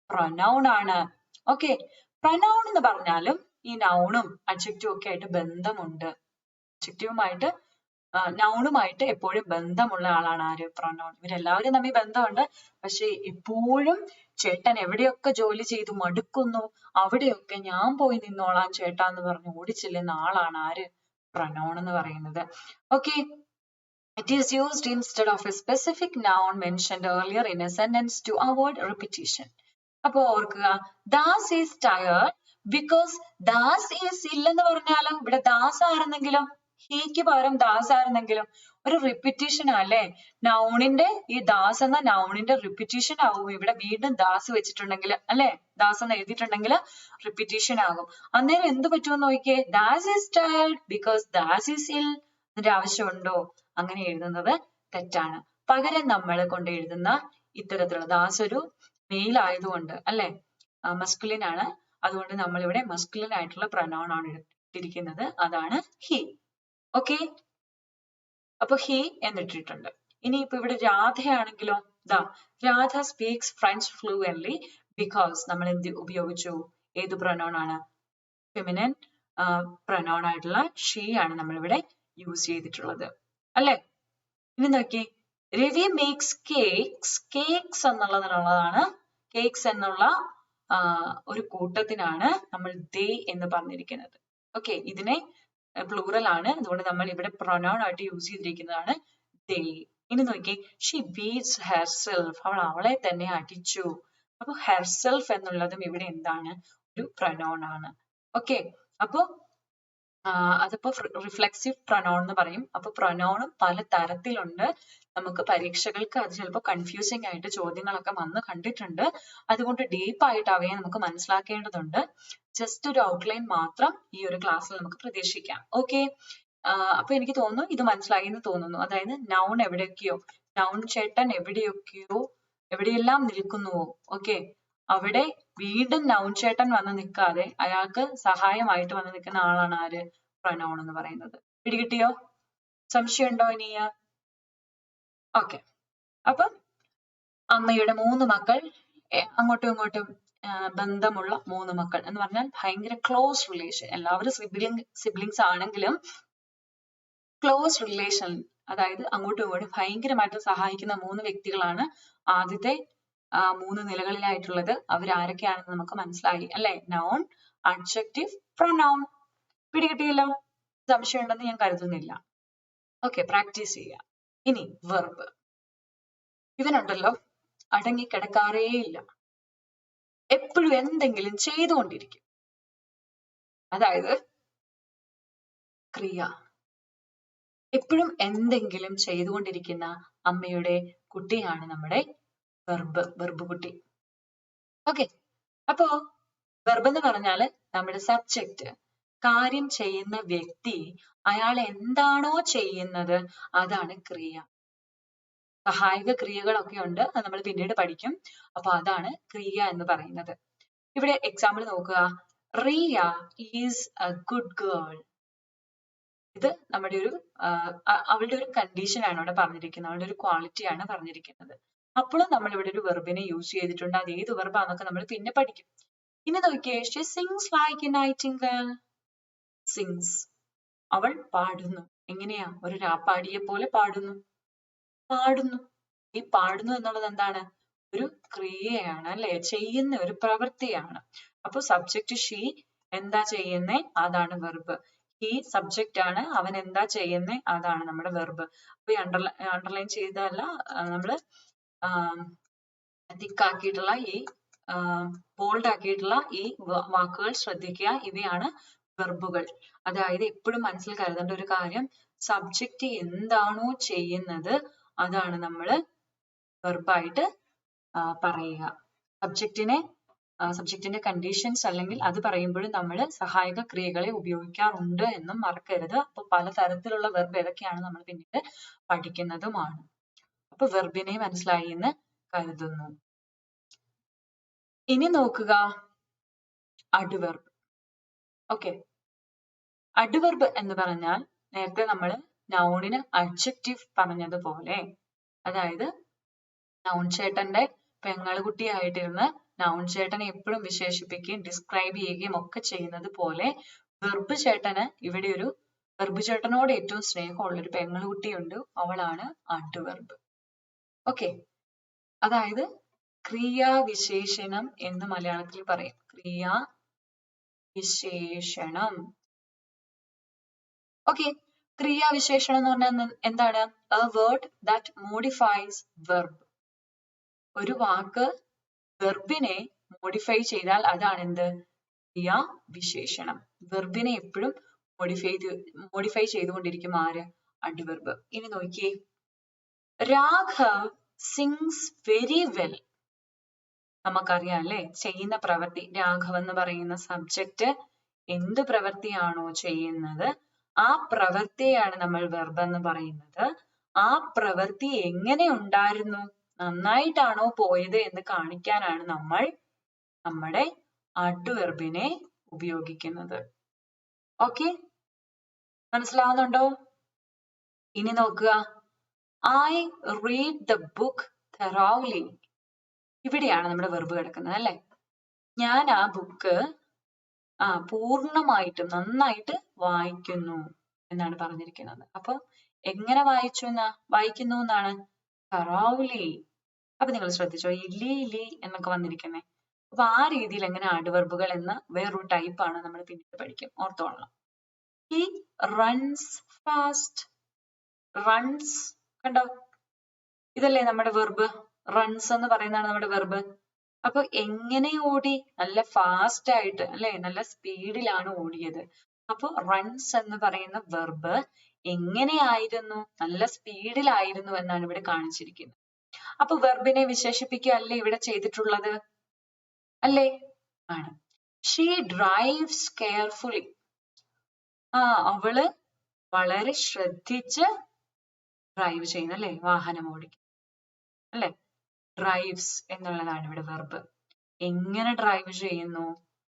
പ്രൊനൗൺ ആണ്. ഓക്കെ, പ്രൊനൗൺ എന്ന് പറഞ്ഞാലും ഈ നൗണും അഡ്ജക്റ്റീവും ഒക്കെ ആയിട്ട് ബന്ധമുണ്ട്. അഡ്ജക്റ്റീവുമായിട്ട് നൗണുമായിട്ട് എപ്പോഴും ബന്ധമുള്ള ആളാണ് ആര്? പ്രൊനൗൺ. ഇവരെല്ലാവരും തമ്മിൽ ബന്ധമുണ്ട്. പക്ഷെ എപ്പോഴും ചേട്ടൻ എവിടെയൊക്കെ ജോലി ചെയ്തു മടുക്കുന്നു അവിടെയൊക്കെ ഞാൻ പോയി നിന്നോളാം ചേട്ടാ എന്ന് പറഞ്ഞ് ഓടിച്ചെല്ലുന്ന ആളാണ് ആര്? പ്രൊനൗൺ എന്ന് പറയുന്നത്. Okay, it is used instead of a specific noun mentioned earlier in a sentence to avoid repetition. അപ്പൊ ഓർക്കുക, Das is tired because Das is ഇല്ലെന്ന് പറഞ്ഞാലോ, ഇവിടെ ദാസ് ആയിരുന്നെങ്കിലും, ഹീക്ക് പകരം ദാസ് ആയിരുന്നെങ്കിലും ഒരു റിപ്പിറ്റീഷൻ അല്ലേ, നൗണിന്റെ ഈ ദാസ് എന്ന നൗണിന്റെ റിപ്പിറ്റീഷൻ ആവും. ഇവിടെ വീണ്ടും ദാസ് വെച്ചിട്ടുണ്ടെങ്കിൽ, അല്ലെ, ദാസ് എന്ന് എഴുതിയിട്ടുണ്ടെങ്കിൽ റിപ്പിറ്റീഷൻ ആകും. അന്നേരം എന്ത് പറ്റുമെന്ന് നോക്കിയേ, Das is tired because Das is ഇൽ. അതിന്റെ ആവശ്യമുണ്ടോ? അങ്ങനെ എഴുതുന്നത് തെറ്റാണ്. പകരം നമ്മൾ കൊണ്ട് എഴുതുന്ന ഇത്തരത്തിലുള്ള ദാസ് ഒരു മെയിൽ ആയതുകൊണ്ട്, അല്ലെ, മസ്കുലിൻ ആണ്, അതുകൊണ്ട് നമ്മൾ ഇവിടെ മസ്കുലിൻ ആയിട്ടുള്ള പ്രൊനൗൺ ആണ് ഇട്ടിരിക്കുന്നത്, അതാണ് ഹി. ഓക്കെ, അപ്പൊ ഹി എന്നിട്ടിട്ടുണ്ട്. ഇനി ഇപ്പൊ ഇവിടെ രാധയാണെങ്കിലോ, Radha speaks French fluently because നമ്മൾ എന്ത് ഉപയോഗിച്ചു? ഏത് പ്രൊനൗൺ ആണ്? ഫെമിനൻ പ്രൊനൗൺ ആയിട്ടുള്ള ഷീ ആണ് നമ്മൾ ഇവിടെ യൂസ് ചെയ്തിട്ടുള്ളത്, അല്ലെ. ഇനി നോക്കി, രവി മേക്സ് കേക്സ്. കേക്സ് എന്നുള്ളതിനുള്ളതാണ്, കേക്സ് എന്നുള്ള ഒരു കൂട്ടത്തിനാണ് നമ്മൾ ദേ എന്ന് പറഞ്ഞിരിക്കുന്നത്. ഓക്കെ, ഇതിനെ പ്ലൂറൽ ആണ്, അതുകൊണ്ട് നമ്മൾ ഇവിടെ പ്രൊനൗൺ ആയിട്ട് യൂസ് ചെയ്തിരിക്കുന്നതാണ് ദേ. ഇനി നോക്കി, ഷി ബീറ്റ്സ് ഹെർസെൽഫ്. അവൾ അവളെ തന്നെ അടിച്ചു. അപ്പൊ ഹെർസെൽഫ് എന്നുള്ളതും ഇവിടെ എന്താണ്? ഒരു പ്രൊനൗൺ ആണ്. ഓക്കെ, അപ്പൊ അതിപ്പോ റിഫ്ലെക്സീവ് പ്രൊനൗൺ എന്ന് പറയും. അപ്പൊ പ്രൊനൗണും പല തരത്തിലുണ്ട്. നമുക്ക് പരീക്ഷകൾക്ക് അത് ചിലപ്പോൾ കൺഫ്യൂസിങ് ആയിട്ട് ചോദ്യങ്ങളൊക്കെ വന്ന് കണ്ടിട്ടുണ്ട്. അതുകൊണ്ട് ഡീപ്പ് ആയിട്ട് അവയെ നമുക്ക് മനസ്സിലാക്കേണ്ടതുണ്ട്. ജസ്റ്റ് ഒരു ഔട്ട്ലൈൻ മാത്രം ഈ ഒരു ക്ലാസ്സിൽ നമുക്ക് പ്രതീക്ഷിക്കാം. ഓക്കെ, അപ്പൊ എനിക്ക് തോന്നുന്നു ഇത് മനസ്സിലായി എന്ന് തോന്നുന്നു. അതായത് നൗൺ എവിടെയൊക്കെയോ, നൗൺ ചേട്ടൻ എവിടെയെല്ലാം നിൽക്കുന്നുവോ, ഓക്കെ, അവിടെ വീണ്ടും നൗൺ ചേട്ടൻ വന്ന് നിൽക്കാതെ അയാൾക്ക് സഹായമായിട്ട് വന്ന് നിൽക്കുന്ന ആളാണ് ആര്? പ്രൊനൗൺ എന്ന് പറയുന്നത്. പിടികിട്ടിയോ? സംശയമുണ്ടോ ഇനി? ഓക്കെ, അപ്പം അമ്മയുടെ 3 മക്കൾ, അങ്ങോട്ടും ഇങ്ങോട്ടും ബന്ധമുള്ള 3 മക്കൾ എന്ന് പറഞ്ഞാൽ ഭയങ്കര ക്ലോസ് റിലേഷൻ. എല്ലാവരും സിബ്ലിങ്സ് ആണെങ്കിലും ക്ലോസ് റിലേഷൻ, അതായത് അങ്ങോട്ടും ഇങ്ങോട്ടും ഭയങ്കരമായിട്ട് സഹായിക്കുന്ന 3 വ്യക്തികളാണ് ആദ്യത്തെ 3 നിലകളിലായിട്ടുള്ളത്. അവരാരൊക്കെയാണെന്ന് നമുക്ക് മനസ്സിലായി അല്ലെ? Noun, adjective, pronoun. പിടികിട്ടിയല്ലോ? സംശയം ഉണ്ടെന്ന് ഞാൻ കരുതുന്നില്ല. ഓക്കെ, പ്രാക്ടീസ് ചെയ്യാം. ഇനി വെർബ്. ഇവനുണ്ടല്ലോ അടങ്ങിക്കിടക്കാറേയില്ല, എപ്പോഴും എന്തെങ്കിലും ചെയ്തുകൊണ്ടിരിക്കും. അതായത് ക്രിയ, എപ്പോഴും എന്തെങ്കിലും ചെയ്തുകൊണ്ടിരിക്കുന്ന അമ്മയുടെ കുട്ടിയാണ് നമ്മുടെ വെർബ് കുട്ടി. ഓക്കെ, അപ്പോ വെർബ് എന്ന് പറഞ്ഞാല് നമ്മുടെ സബ്ജക്റ്റ്, കാര്യം ചെയ്യുന്ന വ്യക്തി, അയാൾ എന്താണോ ചെയ്യുന്നത് അതാണ് ക്രിയ. സഹായക ക്രിയകളൊക്കെ ഉണ്ട്, അത് നമ്മൾ പിന്നീട് പഠിക്കും. അപ്പൊ അതാണ് ക്രിയ എന്ന് പറയുന്നത്. ഇവിടെ എക്സാമ്പിൾ നോക്കുക. Riya is a good girl. ഇത് നമ്മുടെ ഒരു അവളുടെ ഒരു കണ്ടീഷൻ ആണ് ഇവിടെ പറഞ്ഞിരിക്കുന്നത്, അവളുടെ ഒരു ക്വാളിറ്റി ആണ് പറഞ്ഞിരിക്കുന്നത്. അപ്പോഴും നമ്മൾ ഇവിടെ ഒരു വെർബിനെ യൂസ് ചെയ്തിട്ടുണ്ട്. അത് ഏത് വെർബാന്നൊക്കെ നമ്മൾ പിന്നെ പഠിക്കും. ഇനി നോക്കിയേ, she sings like a nightingale. Sings, അവൾ പാടുന്നു. എങ്ങനെയാ? ഒരു രാപ്പാടിയെ പോലെ പാടുന്നു. ഈ പാടുന്നു എന്നുള്ളത് എന്താണ്? ഒരു ക്രിയയാണ് അല്ലെ? ചെയ്യുന്ന ഒരു പ്രവൃത്തിയാണ്. അപ്പൊ സബ്ജക്റ്റ് ഷീ, എന്താ ചെയ്യുന്നേ അതാണ് വെർബ്. ഈ സബ്ജക്റ്റ് ആണ്, അവൻ എന്താ ചെയ്യുന്നേ അതാണ് നമ്മുടെ വെർബ്. അപ്പൊ ഈ അണ്ടർലൈൻ ചെയ്തല്ല, നമ്മള് തിക്കാക്കിയിട്ടുള്ള ഈ ബോൾഡ് ആക്കിയിട്ടുള്ള ഈ വാക്കുകൾ ശ്രദ്ധിക്കുക. ഇവയാണ് വെർബുകൾ. അതായത് എപ്പോഴും മനസ്സിൽ കരുതേണ്ട ഒരു കാര്യം, സബ്ജക്റ്റ് എന്താണോ ചെയ്യുന്നത് അതാണ് നമ്മൾ വെർബായിട്ട് പറയുക. സബ്ജക്റ്റിന്റെ കണ്ടീഷൻസ് അല്ലെങ്കിൽ അത് പറയുമ്പോഴും നമ്മൾ സഹായക ക്രിയകളെ ഉപയോഗിക്കാറുണ്ട് എന്നും മറക്കരുത്. അപ്പൊ പലതരത്തിലുള്ള വെർബ് ഏതൊക്കെയാണ് നമ്മൾ പിന്നീട് പഠിക്കുന്നതുമാണ്. അപ്പൊ വെർബിനെ മനസ്സിലായി എന്ന് കരുതുന്നു. ഇനി നോക്കുക അഡ്വർബ്. ഓക്കെ, അഡ്വർബ് എന്ന് പറഞ്ഞാൽ നേരത്തെ നമ്മൾ നൗണിന് അഡ്ജക്റ്റീവ് പറഞ്ഞതുപോലെ, അതായത് നൗൺ ചേട്ടന്റെ പെങ്ങളുകുട്ടിയായിട്ടിരുന്ന് നൗൺ ചേട്ടനെ എപ്പോഴും വിശേഷിപ്പിക്കുകയും ഡിസ്ക്രൈബ് ചെയ്യുകയും ഒക്കെ ചെയ്യുന്നത് പോലെ വെർബ് ചേട്ടന് ഇവിടെ ഒരു വെർബ് ചേട്ടനോട് ഏറ്റവും സ്നേഹമുള്ള ഒരു പെങ്ങളുകുട്ടിയുണ്ട്, അവളാണ് അഡ്വർബ്. ഓക്കെ, അതായത് ക്രിയാവിശേഷണം എന്ന് മലയാളത്തിൽ പറയും. ക്രിയാവിശേഷണം. ഓക്കെ, ക്രിയാവിശേഷണം എന്ന് പറഞ്ഞാൽ എന്താണ്? A word that modifies verb. ഒരു വാക്ക് വെർബിനെ മോഡിഫൈ ചെയ്താൽ അതാണ് എന്ത്? ക്രിയാവിശേഷണം. വെർബിനെ എപ്പോഴും മോഡിഫൈ ചെയ്തുകൊണ്ടിരിക്കും ആര്? അഡ്വർബ്. ഇനി നോക്കിയേ, രാഘവ് സിങ്സ് വെരി വെൽ. നമുക്കറിയാം അല്ലെ, ചെയ്യുന്ന പ്രവൃത്തി. രാഘവ് എന്ന് പറയുന്ന സബ്ജക്റ്റ് എന്ത് പ്രവൃത്തിയാണോ ചെയ്യുന്നത് ആ പ്രവൃത്തിയാണ് നമ്മൾ വെർബ് എന്ന് പറയുന്നത്. ആ പ്രവൃത്തി എങ്ങനെ ഉണ്ടായിരുന്നു, നന്നായിട്ടാണോ പോയത് എന്ന് കാണിക്കാനാണ് നമ്മൾ നമ്മുടെ അഡ്വർബിനെ ഉപയോഗിക്കുന്നത്. ഓക്കെ, മനസ്സിലാവുന്നുണ്ടോ? ഇനി നോക്കുക, I read the book thoroughly. ഇവിടെയാണ് നമ്മുടെ വെർബ് കിടക്കുന്നത് അല്ലെ? ഞാൻ ആ ബുക്ക് പൂർണ്ണമായിട്ടും നന്നായിട്ട് വായിക്കുന്നു എന്നാണ് പറഞ്ഞിരിക്കുന്നത്. അപ്പൊ എങ്ങനെ വായിക്കുന്നു എന്നാണ്? thoroughly. അപ്പൊ നിങ്ങൾ ശ്രദ്ധിച്ചോ, ഇലി എന്നൊക്കെ വന്നിരിക്കുന്നേ. അപ്പൊ ആ രീതിയിൽ എങ്ങനെ അഡ്വർബുകൾ എന്ന വേറൊരു ടൈപ്പ് ആണ് നമ്മൾ പിന്നീട് പഠിക്കും, ഓർത്തോളണം. He runs fast. റൺസ്, കണ്ടോ? ഇതല്ലേ നമ്മുടെ വെർബ്. റൺസ് എന്ന് പറയുന്നതാണ് നമ്മുടെ വെർബ്. അപ്പൊ എങ്ങനെ ഓടി? നല്ല ഫാസ്റ്റ് ആയിട്ട് അല്ലെ, നല്ല സ്പീഡിലാണ് ഓടിയത്. അപ്പൊ റൺസ് എന്ന് പറയുന്ന വെർബ് എങ്ങനെയായിരുന്നു? നല്ല സ്പീഡിലായിരുന്നു എന്നാണ് ഇവിടെ കാണിച്ചിരിക്കുന്നത്. അപ്പൊ വെർബിനെ വിശേഷിപ്പിക്കുക അല്ലേ ഇവിടെ ചെയ്തിട്ടുള്ളത്, അല്ലേ? ആണ്. She drives carefully. അവള് വളരെ ശ്രദ്ധിച്ച് ഡ്രൈവ് ചെയ്യുന്നു അല്ലെ, വാഹനം ഓടിക്കും അല്ലെ. ഡ്രൈവ്സ് എന്നുള്ളതാണ് ഇവിടെ വെർബ്. എങ്ങനെ ഡ്രൈവ് ചെയ്യുന്നു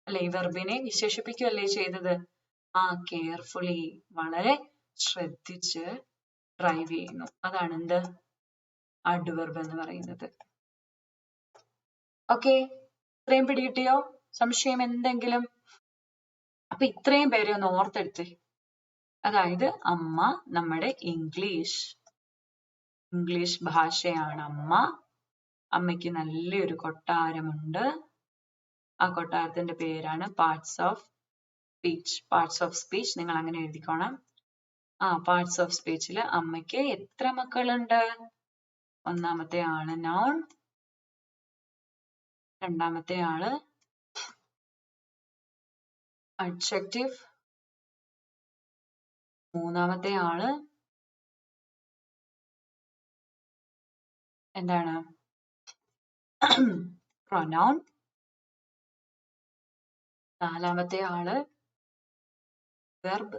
അല്ലെ, ഈ വെർബിനെ വിശേഷിപ്പിക്കുകയല്ലേ ചെയ്തത്. കെയർഫുള്ളി, വളരെ ശ്രദ്ധിച്ച് ഡ്രൈവ് ചെയ്യുന്നു. അതാണ് എന്ത്? അഡ്വർബ് എന്ന് പറയുന്നത്. ഓക്കെ, ഇത്രയും പിടികിട്ടിയോ? സംശയം എന്തെങ്കിലും? അപ്പൊ ഇത്രയും പേരെ ഒന്ന് ഓർത്തെടുത്തേ. അതായത് അമ്മ നമ്മുടെ ഇംഗ്ലീഷ് ഭാഷയാണ് അമ്മ. അമ്മയ്ക്ക് നല്ലൊരു കൊട്ടാരമുണ്ട്. ആ കൊട്ടാരത്തിന്റെ പേരാണ് പാർട്സ് ഓഫ് സ്പീച്ച്. നിങ്ങൾ അങ്ങനെ എഴുതിക്കോണം. പാർട്സ് ഓഫ് സ്പീച്ചില് അമ്മയ്ക്ക് എത്ര മക്കളുണ്ട്? ഒന്നാമത്തെ ആള് noun, രണ്ടാമത്തെ ആള് adjective, മൂന്നാമത്തെ ആള് എന്താണ്? pronoun, നാലാമത്തെ ആള് verb,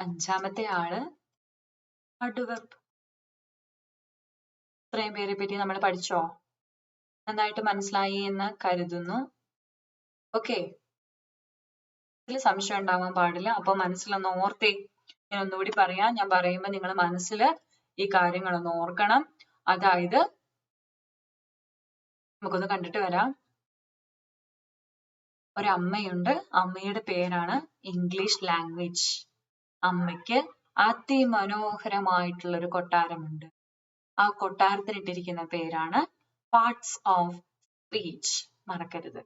അഞ്ചാമത്തെ ആള് adverb. ഇത്രയും പേരെ പറ്റി നമ്മൾ പഠിച്ചോ? നന്നായിട്ട് മനസ്സിലായി എന്ന് കരുതുന്നു. ഓക്കെ, ഇതിൽ സംശയം ഉണ്ടാവാൻ പാടില്ല. അപ്പൊ മനസ്സിലൊന്ന് ഓർത്തേ. ഞാൻ ഒന്നുകൂടി പറയാം. ഞാൻ പറയുമ്പോൾ നിങ്ങൾ മനസ്സിൽ ഈ കാര്യങ്ങളൊന്ന് ഓർക്കണം. അതായത് നമുക്കൊന്ന് കണ്ടിട്ട് വരാം. ഒരമ്മയുണ്ട്. അമ്മയുടെ പേരാണ് ഇംഗ്ലീഷ് ലാംഗ്വേജ്. അമ്മയ്ക്ക് അതിമനോഹരമായിട്ടുള്ള ഒരു കൊട്ടാരമുണ്ട്. ആ കൊട്ടാരത്തിന് ഇട്ടിരിക്കുന്ന പേരാണ് പാർട്സ് ഓഫ് സ്പീച്ച്. മറക്കരുത്.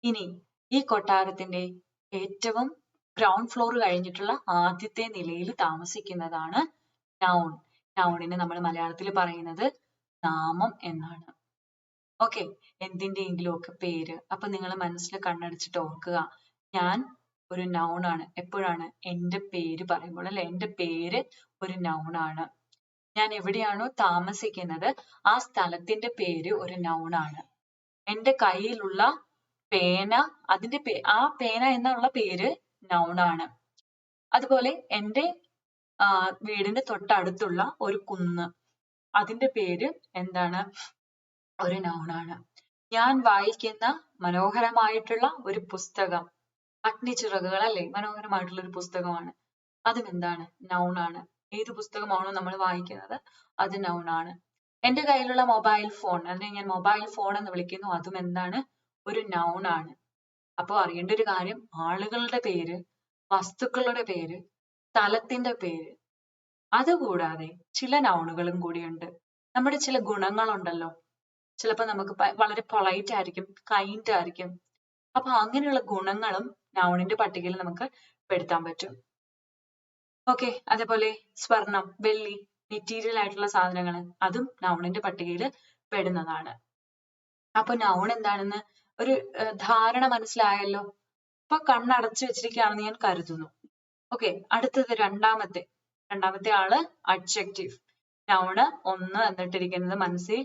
ഇനി ഈ കൊട്ടാരത്തിന്റെ ഏറ്റവും ഗ്രൗണ്ട് ഫ്ലോർ കഴിഞ്ഞിട്ടുള്ള ആദ്യത്തെ നിലയിൽ താമസിക്കുന്നതാണ് noun. nounനെ നമ്മൾ മലയാളത്തിൽ പറയുന്നത് നാമം എന്നാണ്. ഓക്കെ, എന്തിന്റെയെങ്കിലും ഒക്കെ പേര്. അപ്പൊ നിങ്ങൾ മനസ്സിൽ കണ്ണടച്ചിട്ട് ഓർക്കുക, ഞാൻ ഒരു noun ആണ്. എപ്പോഴാണ്? എന്റെ പേര് പറയുമ്പോൾ അല്ലെ, എന്റെ പേര് ഒരു noun ആണ്. ഞാൻ എവിടെയാണോ താമസിക്കുന്നത് ആ സ്ഥലത്തിന്റെ പേര് ഒരു noun ആണ്. എന്റെ കയ്യിലുള്ള പേന, ആ പേന എന്നുള്ള പേര് noun ആണ്. അതുപോലെ എന്റെ വീടിന്റെ തൊട്ടടുത്തുള്ള ഒരു കുന്ന്, അതിന്റെ പേര് എന്താണ്? ഒരു noun ആണ്. ഞാൻ വായിക്കുന്ന മനോഹരമായിട്ടുള്ള ഒരു പുസ്തകം, അഗ്നിച്ചിറകുകൾ അല്ലെ, മനോഹരമായിട്ടുള്ള ഒരു പുസ്തകമാണ്. അതും എന്താണ്? noun ആണ്. ഏത് പുസ്തകമാണോ നമ്മൾ വായിക്കുന്നത് അത് noun ആണ്. എന്റെ കയ്യിലുള്ള മൊബൈൽ ഫോൺ, അതിനെ ഞാൻ മൊബൈൽ ഫോൺ എന്ന് വിളിക്കുന്നു, അതും എന്താണ്? ഒരു noun ആണ്. അപ്പോൾ അറിയേണ്ട ഒരു കാര്യം, ആളുകളുടെ പേര്, വസ്തുക്കളുടെ പേര്, സ്ഥലത്തിന്റെ പേര്, അതുകൂടാതെ ചില നൗണുകളും കൂടിയുണ്ട്. നമ്മുടെ ചില ഗുണങ്ങളുണ്ടല്ലോ, ചിലപ്പോൾ നമുക്ക് വളരെ പൊളൈറ്റ് ആയിരിക്കും, കൈൻഡ് ആയിരിക്കും. അപ്പൊ അങ്ങനെയുള്ള ഗുണങ്ങളും നൗണിന്റെ പട്ടികയിൽ നമുക്ക് പെടുത്താൻ പറ്റും. ഓക്കെ, അതേപോലെ സ്വർണം, വെള്ളി, മെറ്റീരിയൽ ആയിട്ടുള്ള സാധനങ്ങൾ, അതും നൗണിന്റെ പട്ടികയിൽ പെടുന്നതാണ്. അപ്പൊ നൗൺ എന്താണെന്ന് ഒരു ധാരണ മനസ്സിലായല്ലോ. ഇപ്പൊ കണ്ണടച്ചു വെച്ചിരിക്കുകയാണെന്ന് ഞാൻ കരുതുന്നു. ഓക്കെ, അടുത്തത് രണ്ടാമത്തെ ആള് adjective. നൗണ് 1 എന്നിട്ടിരിക്കുന്നത് മനസ്സിൽ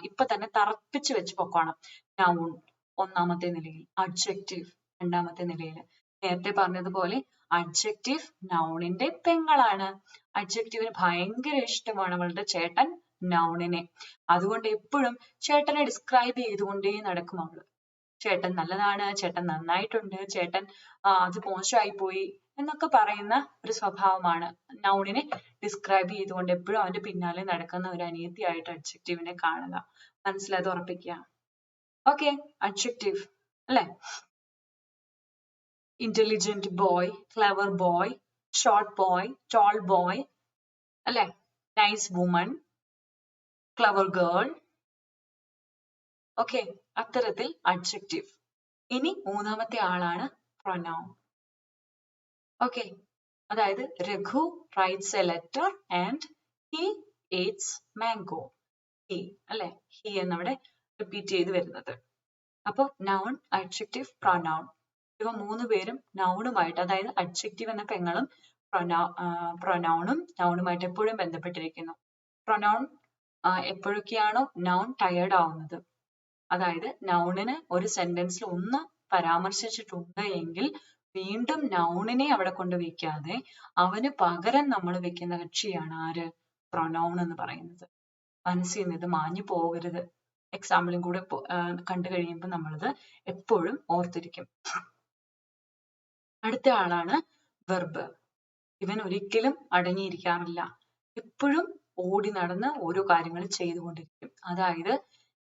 ഇപ്പൊ തന്നെ തറപ്പിച്ചു വെച്ച് പൊക്കോണം. നൗൺ ഒന്നാമത്തെ നിലയിൽ, adjective രണ്ടാമത്തെ നിലയിൽ. നേരത്തെ പറഞ്ഞതുപോലെ adjective നൗണിന്റെ പെങ്ങളാണ്. adjectiveന് ഭയങ്കര ഇഷ്ടമാണ് അവളുടെ ചേട്ടൻ നൗണിനെ. അതുകൊണ്ട് എപ്പോഴും ചേട്ടനെ ഡിസ്ക്രൈബ് ചെയ്തുകൊണ്ടേ നടക്കും അവള്. ചേട്ടൻ നല്ലതാണ്, ചേട്ടൻ നന്നായിട്ടുണ്ട്, ചേട്ടൻ അത് മോശമായി പോയി എന്നൊക്കെ പറയുന്ന ഒരു സ്വഭാവമാണ്. നൗണിനെ ഡിസ്ക്രൈബ് ചെയ്തുകൊണ്ട് എപ്പോഴും അവന്റെ പിന്നാലെ നടക്കുന്ന ഒരു അനിയത്തിയായിട്ട് adjectiveനെ കാണുക. മനസ്സിലായത് ഉറപ്പിക്കുക. ഓക്കെ, adjective അല്ലെ? intelligent boy, clever boy, short boy, tall boy അല്ലെ? nice woman, clever girl. Okay, അത്തരത്തിൽ adjective. ഇനി മൂന്നാമത്തെ ആളാണ് pronoun. ഓക്കെ, അതായത് Raghu writes a letter and he eats mango. he അല്ലെ? he എന്നവിടെ റിപ്പീറ്റ് ചെയ്ത് വരുന്നത്. അപ്പൊ noun, adjective, pronoun, ഇവ മൂന്ന് പേരും നൗണുമായിട്ട്, അതായത് adjective എന്ന പെങ്ങളും പ്രൊനൗണും നൗണുമായിട്ട് എപ്പോഴും ബന്ധപ്പെട്ടിരിക്കുന്നു. പ്രൊനൗൺ എപ്പോഴൊക്കെയാണോ noun ടയേർഡ് ആവുന്നത്, അതായത് നൗണിന് ഒരു സെന്റൻസിൽ ഒന്ന് പരാമർശിച്ചിട്ടുണ്ട് എങ്കിൽ വീണ്ടും നൗണിനെ അവിടെ കൊണ്ട് വെക്കാതെ അവന് പകരം നമ്മൾ വെക്കുന്ന കക്ഷിയാണ് ആര്? പ്രൊനൗൺ എന്ന് പറയുന്നത്. മനസ്സിൽ നിന്ന് ഇത് മാഞ്ഞു പോകരുത്. എക്സാമ്പിളും കൂടെ കണ്ടു കഴിയുമ്പോൾ നമ്മളത് എപ്പോഴും ഓർത്തിരിക്കും. അടുത്ത ആളാണ് വെർബ്. ഇവൻ ഒരിക്കലും അടങ്ങിയിരിക്കാറില്ല, എപ്പോഴും ഓടി നടന്ന് ഓരോ കാര്യങ്ങൾ ചെയ്തുകൊണ്ടിരിക്കും. അതായത്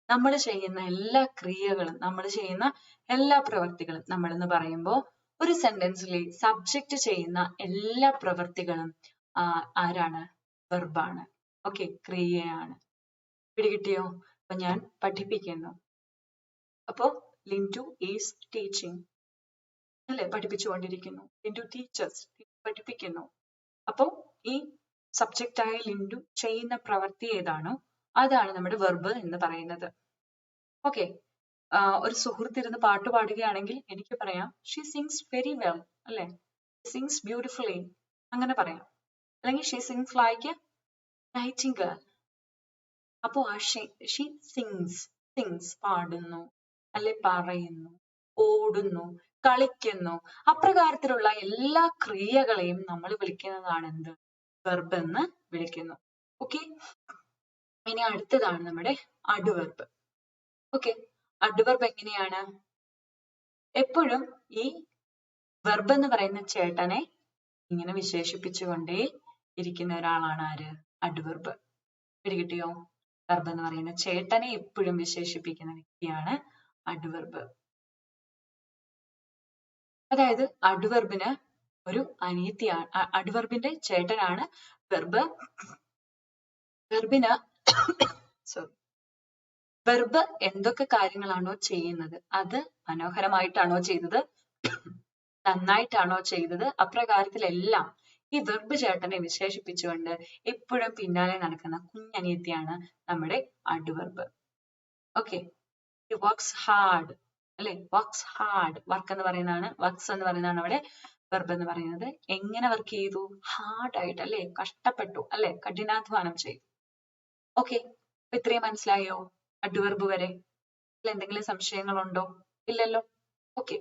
നമ്മൾ ചെയ്യുന്ന എല്ലാ ക്രിയകളും, നമ്മൾ ചെയ്യുന്ന എല്ലാ പ്രവൃത്തികളും, നമ്മളെന്ന് പറയുമ്പോൾ ഒരു സെന്റൻസിലെ സബ്ജക്റ്റ് ചെയ്യുന്ന എല്ലാ പ്രവൃത്തികളും ആരാണ്? വെർബാണ്. ഓക്കെ, ക്രിയയാണ്. പിടികിട്ടിയോ? അപ്പൊ ഞാൻ പഠിപ്പിക്കുന്നു. അപ്പോ ലിൻഡു ഈസ് ടീച്ചിങ് അല്ലെ, പഠിപ്പിച്ചുകൊണ്ടിരിക്കുന്നു. ലിൻഡു ടീച്ചേഴ്സ്, പഠിപ്പിക്കുന്നു. അപ്പോ ഈ സബ്ജക്റ്റായ ലിൻഡു ചെയ്യുന്ന പ്രവൃത്തി ഏതാണോ അതാണ് നമ്മുടെ വെർബ് എന്ന് പറയുന്നത്. ഓക്കെ, ഒരു സുഹൃത്ത് ഇരുന്ന് പാട്ട് പാടുകയാണെങ്കിൽ എനിക്ക് പറയാം ഷീ സിങ്സ് വെരി വെൽ അല്ലെ, സിങ്സ് ബ്യൂട്ടിഫുള്ളി അങ്ങനെ പറയാം. അല്ലെങ്കിൽ she sings like a Nightingale. അപ്പോ ആ ഷീ സിങ്സ് പാടുന്നു അല്ലെ, പറയുന്നു, ഓടുന്നു, കളിക്കുന്നു, അപ്രകാരത്തിലുള്ള എല്ലാ ക്രിയകളെയും നമ്മൾ വിളിക്കുന്നതാണ് എന്ത്? വെർബ് എന്ന് വിളിക്കുന്നു. ഓക്കെ, ഇനി അടുത്തതാണ് നമ്മുടെ അഡ്വർബ്. ഓക്കെ, അഡ്വർബ് എങ്ങനെയാണ്? എപ്പോഴും ഈ വെർബ് എന്ന് പറയുന്ന ചേട്ടനെ ഇങ്ങനെ വിശേഷിപ്പിച്ചുകൊണ്ടേ ഇരിക്കുന്ന ഒരാളാണ് ആര്? അഡ്വർബ്. പിടികിട്ടിയോ? വെർബ് എന്ന് പറയുന്ന ചേട്ടനെ എപ്പോഴും വിശേഷിപ്പിക്കുന്ന വ്യക്തിയാണ് അഡ്വർബ്. അതായത് അഡ്വർബിന് ഒരു അനിയത്തിയാണ്, അഡ്വർബിന്റെ ചേട്ടനാണ് വെർബ്. വെർബിന് വെർബ് എന്തൊക്കെ കാര്യങ്ങളാണോ ചെയ്യുന്നത് അത് മനോഹരമായിട്ടാണോ ചെയ്തത്, നന്നായിട്ടാണോ ചെയ്തത്, അപ്രകാരത്തിലെല്ലാം ഈ വെർബ് ചേട്ടനെ വിശേഷിപ്പിച്ചുകൊണ്ട് എപ്പോഴും പിന്നാലെ നടക്കുന്ന കുഞ്ഞനിയത്തിയാണ് നമ്മുടെ അഡ്വർബ്. ഓക്കെ, വർക്ക്സ് ഹാർഡ് അല്ലെ, വർക്ക്സ് ഹാർഡ്, വർക്ക് എന്ന് പറയുന്നതാണ്, വർക്ക്സ് എന്ന് പറയുന്നതാണ് അവിടെ വെർബ് എന്ന് പറയുന്നത്. എങ്ങനെ വർക്ക് ചെയ്തു? ഹാർഡ് ആയിട്ട് അല്ലെ, കഷ്ടപ്പെട്ടു അല്ലെ, കഠിനാധ്വാനം ചെയ്തു. ഓക്കെ, ഇത്രയും മനസ്സിലായോ അഡ്വർബ് വരെ? എന്തെങ്കിലും സംശയങ്ങളുണ്ടോ? ഇല്ലല്ലോ. ഓക്കെ,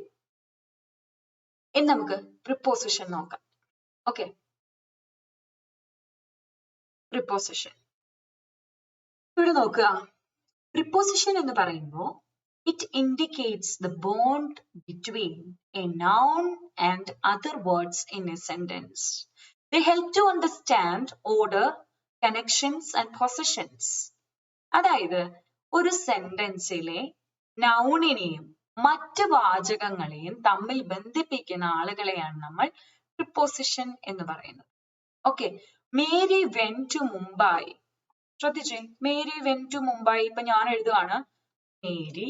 ഇനി നമുക്ക് പ്രിപ്പോസിഷൻ നോക്കാം. ഓക്കെ, പ്രിപ്പോസിഷൻ ഇവിടെ നോക്കുക. പ്രിപ്പോസിഷൻ എന്ന് പറയുമ്പോൾ it indicates the bond between a noun and other words in a sentence. They help to understand order, connections and possessions. അതായത് ഒരു സെന്റൻസിലെ നൗണിനെയും മറ്റ് വാചകങ്ങളെയും തമ്മിൽ ബന്ധിപ്പിക്കുന്ന ആളുകളെയാണ് നമ്മൾ പ്രിപ്പോസിഷൻ എന്ന് പറയുന്നത്. Okay, Mary went to Mumbai. ശ്രദ്ധിച്ചേ, മേരി വെൻ ടു മുംബൈ. ഇപ്പൊ ഞാൻ എഴുതുവാണ് മേരി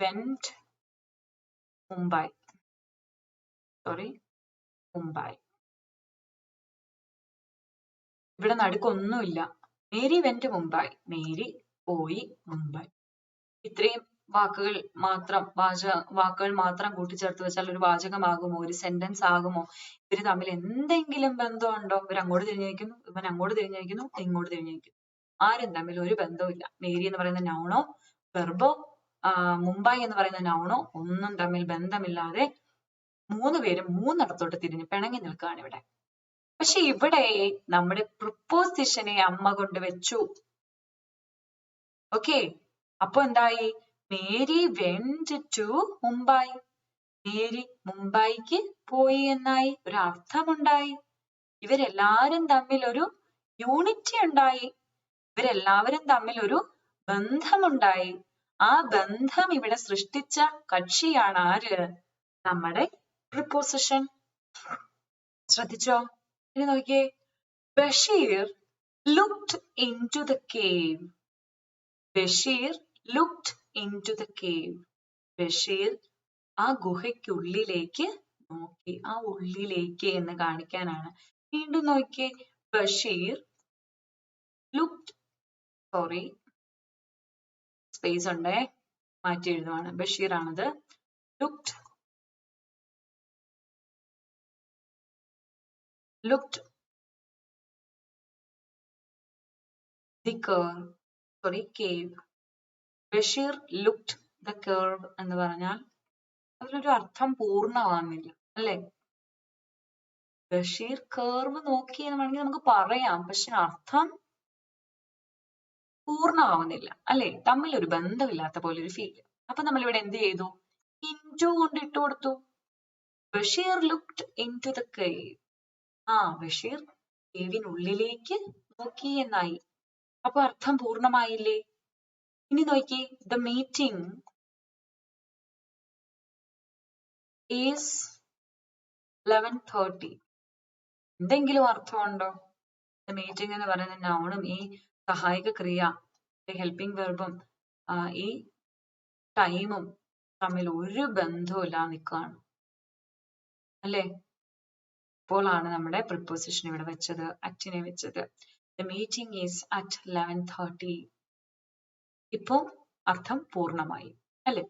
വെന്റ് മുംബൈ, മുംബൈ. ഇവിടെ നടുക്കൊന്നുമില്ല. മേരി വെന്റ് മുംബൈ, മേരി പോയി മുംബൈ. ഇത്രയും വാക്കുകൾ മാത്രം കൂട്ടിച്ചേർത്ത് വെച്ചാൽ ഒരു വാചകമാകുമോ? ഒരു സെന്റൻസ് ആകുമോ? ഇവര് തമ്മിൽ എന്തെങ്കിലും ബന്ധമുണ്ടോ? ഇവർ അങ്ങോട്ട് തിരിഞ്ഞിരിക്കുന്നു, ഇവൻ അങ്ങോട്ട് തിരിഞ്ഞിരിക്കുന്നു, ഇങ്ങോട്ട് തിരിഞ്ഞിരിക്കുന്നു. ആരും തമ്മിൽ ഒരു ബന്ധവുമില്ല. മേരി എന്ന് പറയുന്ന നൗണോ വെർബോ മുംബൈ എന്ന് പറയുന്ന നൗണോ ഒന്നും തമ്മിൽ ബന്ധമില്ലാതെ മൂന്നുപേരും മൂന്നിടത്തോട്ട് തിരിഞ്ഞ് പിണങ്ങി നിൽക്കുകയാണ് ഇവിടെ. പക്ഷെ ഇവിടെ നമ്മുടെ പ്രിപ്പോസിഷനെ അമ്മ കൊണ്ട് വെച്ചു. ഓക്കെ, അപ്പൊ എന്തായി? Mary went to Mumbai, Mary മുംബൈക്ക് പോയി എന്നായി, ഒരു അർത്ഥമുണ്ടായി. ഇവരെല്ലാരും തമ്മിൽ ഒരു യൂണിറ്റി ഉണ്ടായി, ഇവരെല്ലാവരും തമ്മിൽ ഒരു ബന്ധമുണ്ടായി. ആ ബന്ധം ഇവിടെ സൃഷ്ടിച്ച കക്ഷിയാണ് ആര്? നമ്മുടെ പ്രിപ്പോസിഷൻ. ശ്രദ്ധിച്ചോ? ഇനി നോക്കിയേ, Basheer looked into the cave. Basheer looked into the cave. Basheer ആ ഗുഹയ്ക്കുള്ളിലേക്ക് നോക്കി. ആ ഉള്ളിലേക്ക് എന്ന് കാണിക്കാനാണ്. വീണ്ടും നോക്കിയേ, ബഷീർ ലുക്ഡ്, സ്പേസ് ഉണ്ടേ, മാറ്റി എഴുതുവാണ്. ബഷീർ ആണത്. Looked the cave. Basheer looked the curve എന്ന് പറഞ്ഞാൽ അതിനൊരു അർത്ഥം പൂർണ്ണമാകുന്നില്ല അല്ലെ. ബഷീർ കേർവ് നോക്കി എന്ന് വേണമെങ്കിൽ നമുക്ക് പറയാം, പക്ഷെ അർത്ഥം പൂർണ്ണമാവുന്നില്ല അല്ലെ, തമ്മിൽ ഒരു ബന്ധമില്ലാത്ത പോലെ ഒരു ഫീൽ. അപ്പൊ നമ്മൾ ഇവിടെ എന്ത് ചെയ്തു? ഇൻടു കൊണ്ട് ഇട്ട് കൊടുത്തു. Basheer looked into the cave. Basheer കേവിനുള്ളിലേക്ക് നോക്കി എന്നായി. അപ്പൊ അർത്ഥം പൂർണ്ണമായില്ലേ? ഇനി നോക്കി, ദ മീറ്റിംഗ് ഈസ് 11:30. എന്തെങ്കിലും അർത്ഥമുണ്ടോ? മീറ്റിംഗ് എന്ന് പറയുന്ന നൗണും ഈ സഹായക ക്രിയ ഹെൽപ്പിംഗ് വെർബും ഈ ടൈമും തമ്മിൽ ഒരു ബന്ധവുമില്ല നിൽക്കുകയാണ് അല്ലേ? ഇപ്പോഴാണ് നമ്മുടെ പ്രിപ്പോസിഷൻ ഇവിടെ വെച്ചത്, അറ്റിനെ വെച്ചത്. The meeting is at 11:30. ഇപ്പൊ അർത്ഥം പൂർണ്ണമായി അല്ലെ?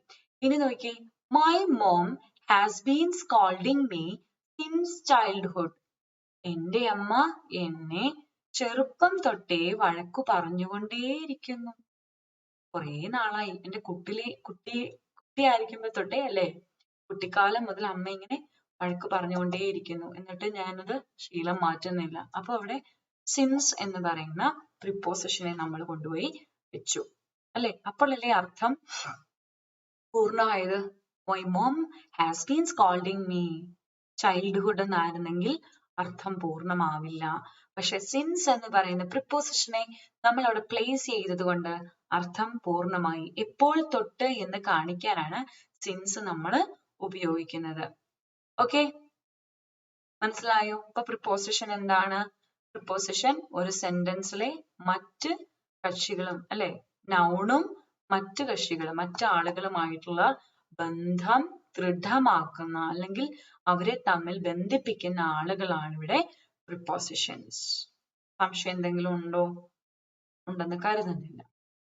ഇനി നോക്കി, my mom has been scolding me since childhood. എന്റെ അമ്മ എന്നെ ചെറുപ്പം തൊട്ടേ വഴക്കു പറഞ്ഞുകൊണ്ടേയിരിക്കുന്നു. കുറേ നാളായി. എന്റെ കുട്ടിയായിരിക്കുമ്പോ തൊട്ടേ അല്ലെ, കുട്ടിക്കാലം മുതൽ അമ്മ ഇങ്ങനെ വഴക്ക് പറഞ്ഞുകൊണ്ടേയിരിക്കുന്നു. എന്നിട്ട് ഞാനത് ശീലം മാറ്റുന്നില്ല. അപ്പൊ അവിടെ സിൻസ് എന്ന് പറയുന്ന പ്രിപ്പോസിഷനെ നമ്മൾ കൊണ്ടുപോയി വെച്ചു അല്ലെ? അപ്പോഴല്ലേ അർത്ഥം പൂർണ്ണമായത്. My mom has been scolding me. Childhood എന്നായിരുന്നെങ്കിൽ അർത്ഥം പൂർണ്ണമാവില്ല. പക്ഷെ സിൻസ് എന്ന് പറയുന്ന പ്രിപ്പോസിഷനെ നമ്മൾ അവിടെ പ്ലേസ് ചെയ്തത് കൊണ്ട് അർത്ഥം പൂർണ്ണമായി. എപ്പോൾ തൊട്ട് എന്ന് കാണിക്കാനാണ് സിൻസ് നമ്മൾ ഉപയോഗിക്കുന്നത്. ഓക്കെ, മനസ്സിലായോ? ഇപ്പൊ പ്രിപ്പോസിഷൻ എന്താണ്? പ്രിപ്പോസിഷൻ ഒരു സെന്റൻസിലെ മറ്റ് കക്ഷികളും അല്ലെ, നൗണും മറ്റ് കക്ഷികളും മറ്റാളുകളുമായിട്ടുള്ള ബന്ധം ദൃഢമാക്കുന്ന അല്ലെങ്കിൽ അവരെ തമ്മിൽ ബന്ധിപ്പിക്കുന്ന ആളുകളാണ് ഇവിടെ പ്രിപ്പോസിഷൻസ്. സംശയം എന്തെങ്കിലും ഉണ്ടോ? ഉണ്ടെന്ന് കരുതുന്നില്ല.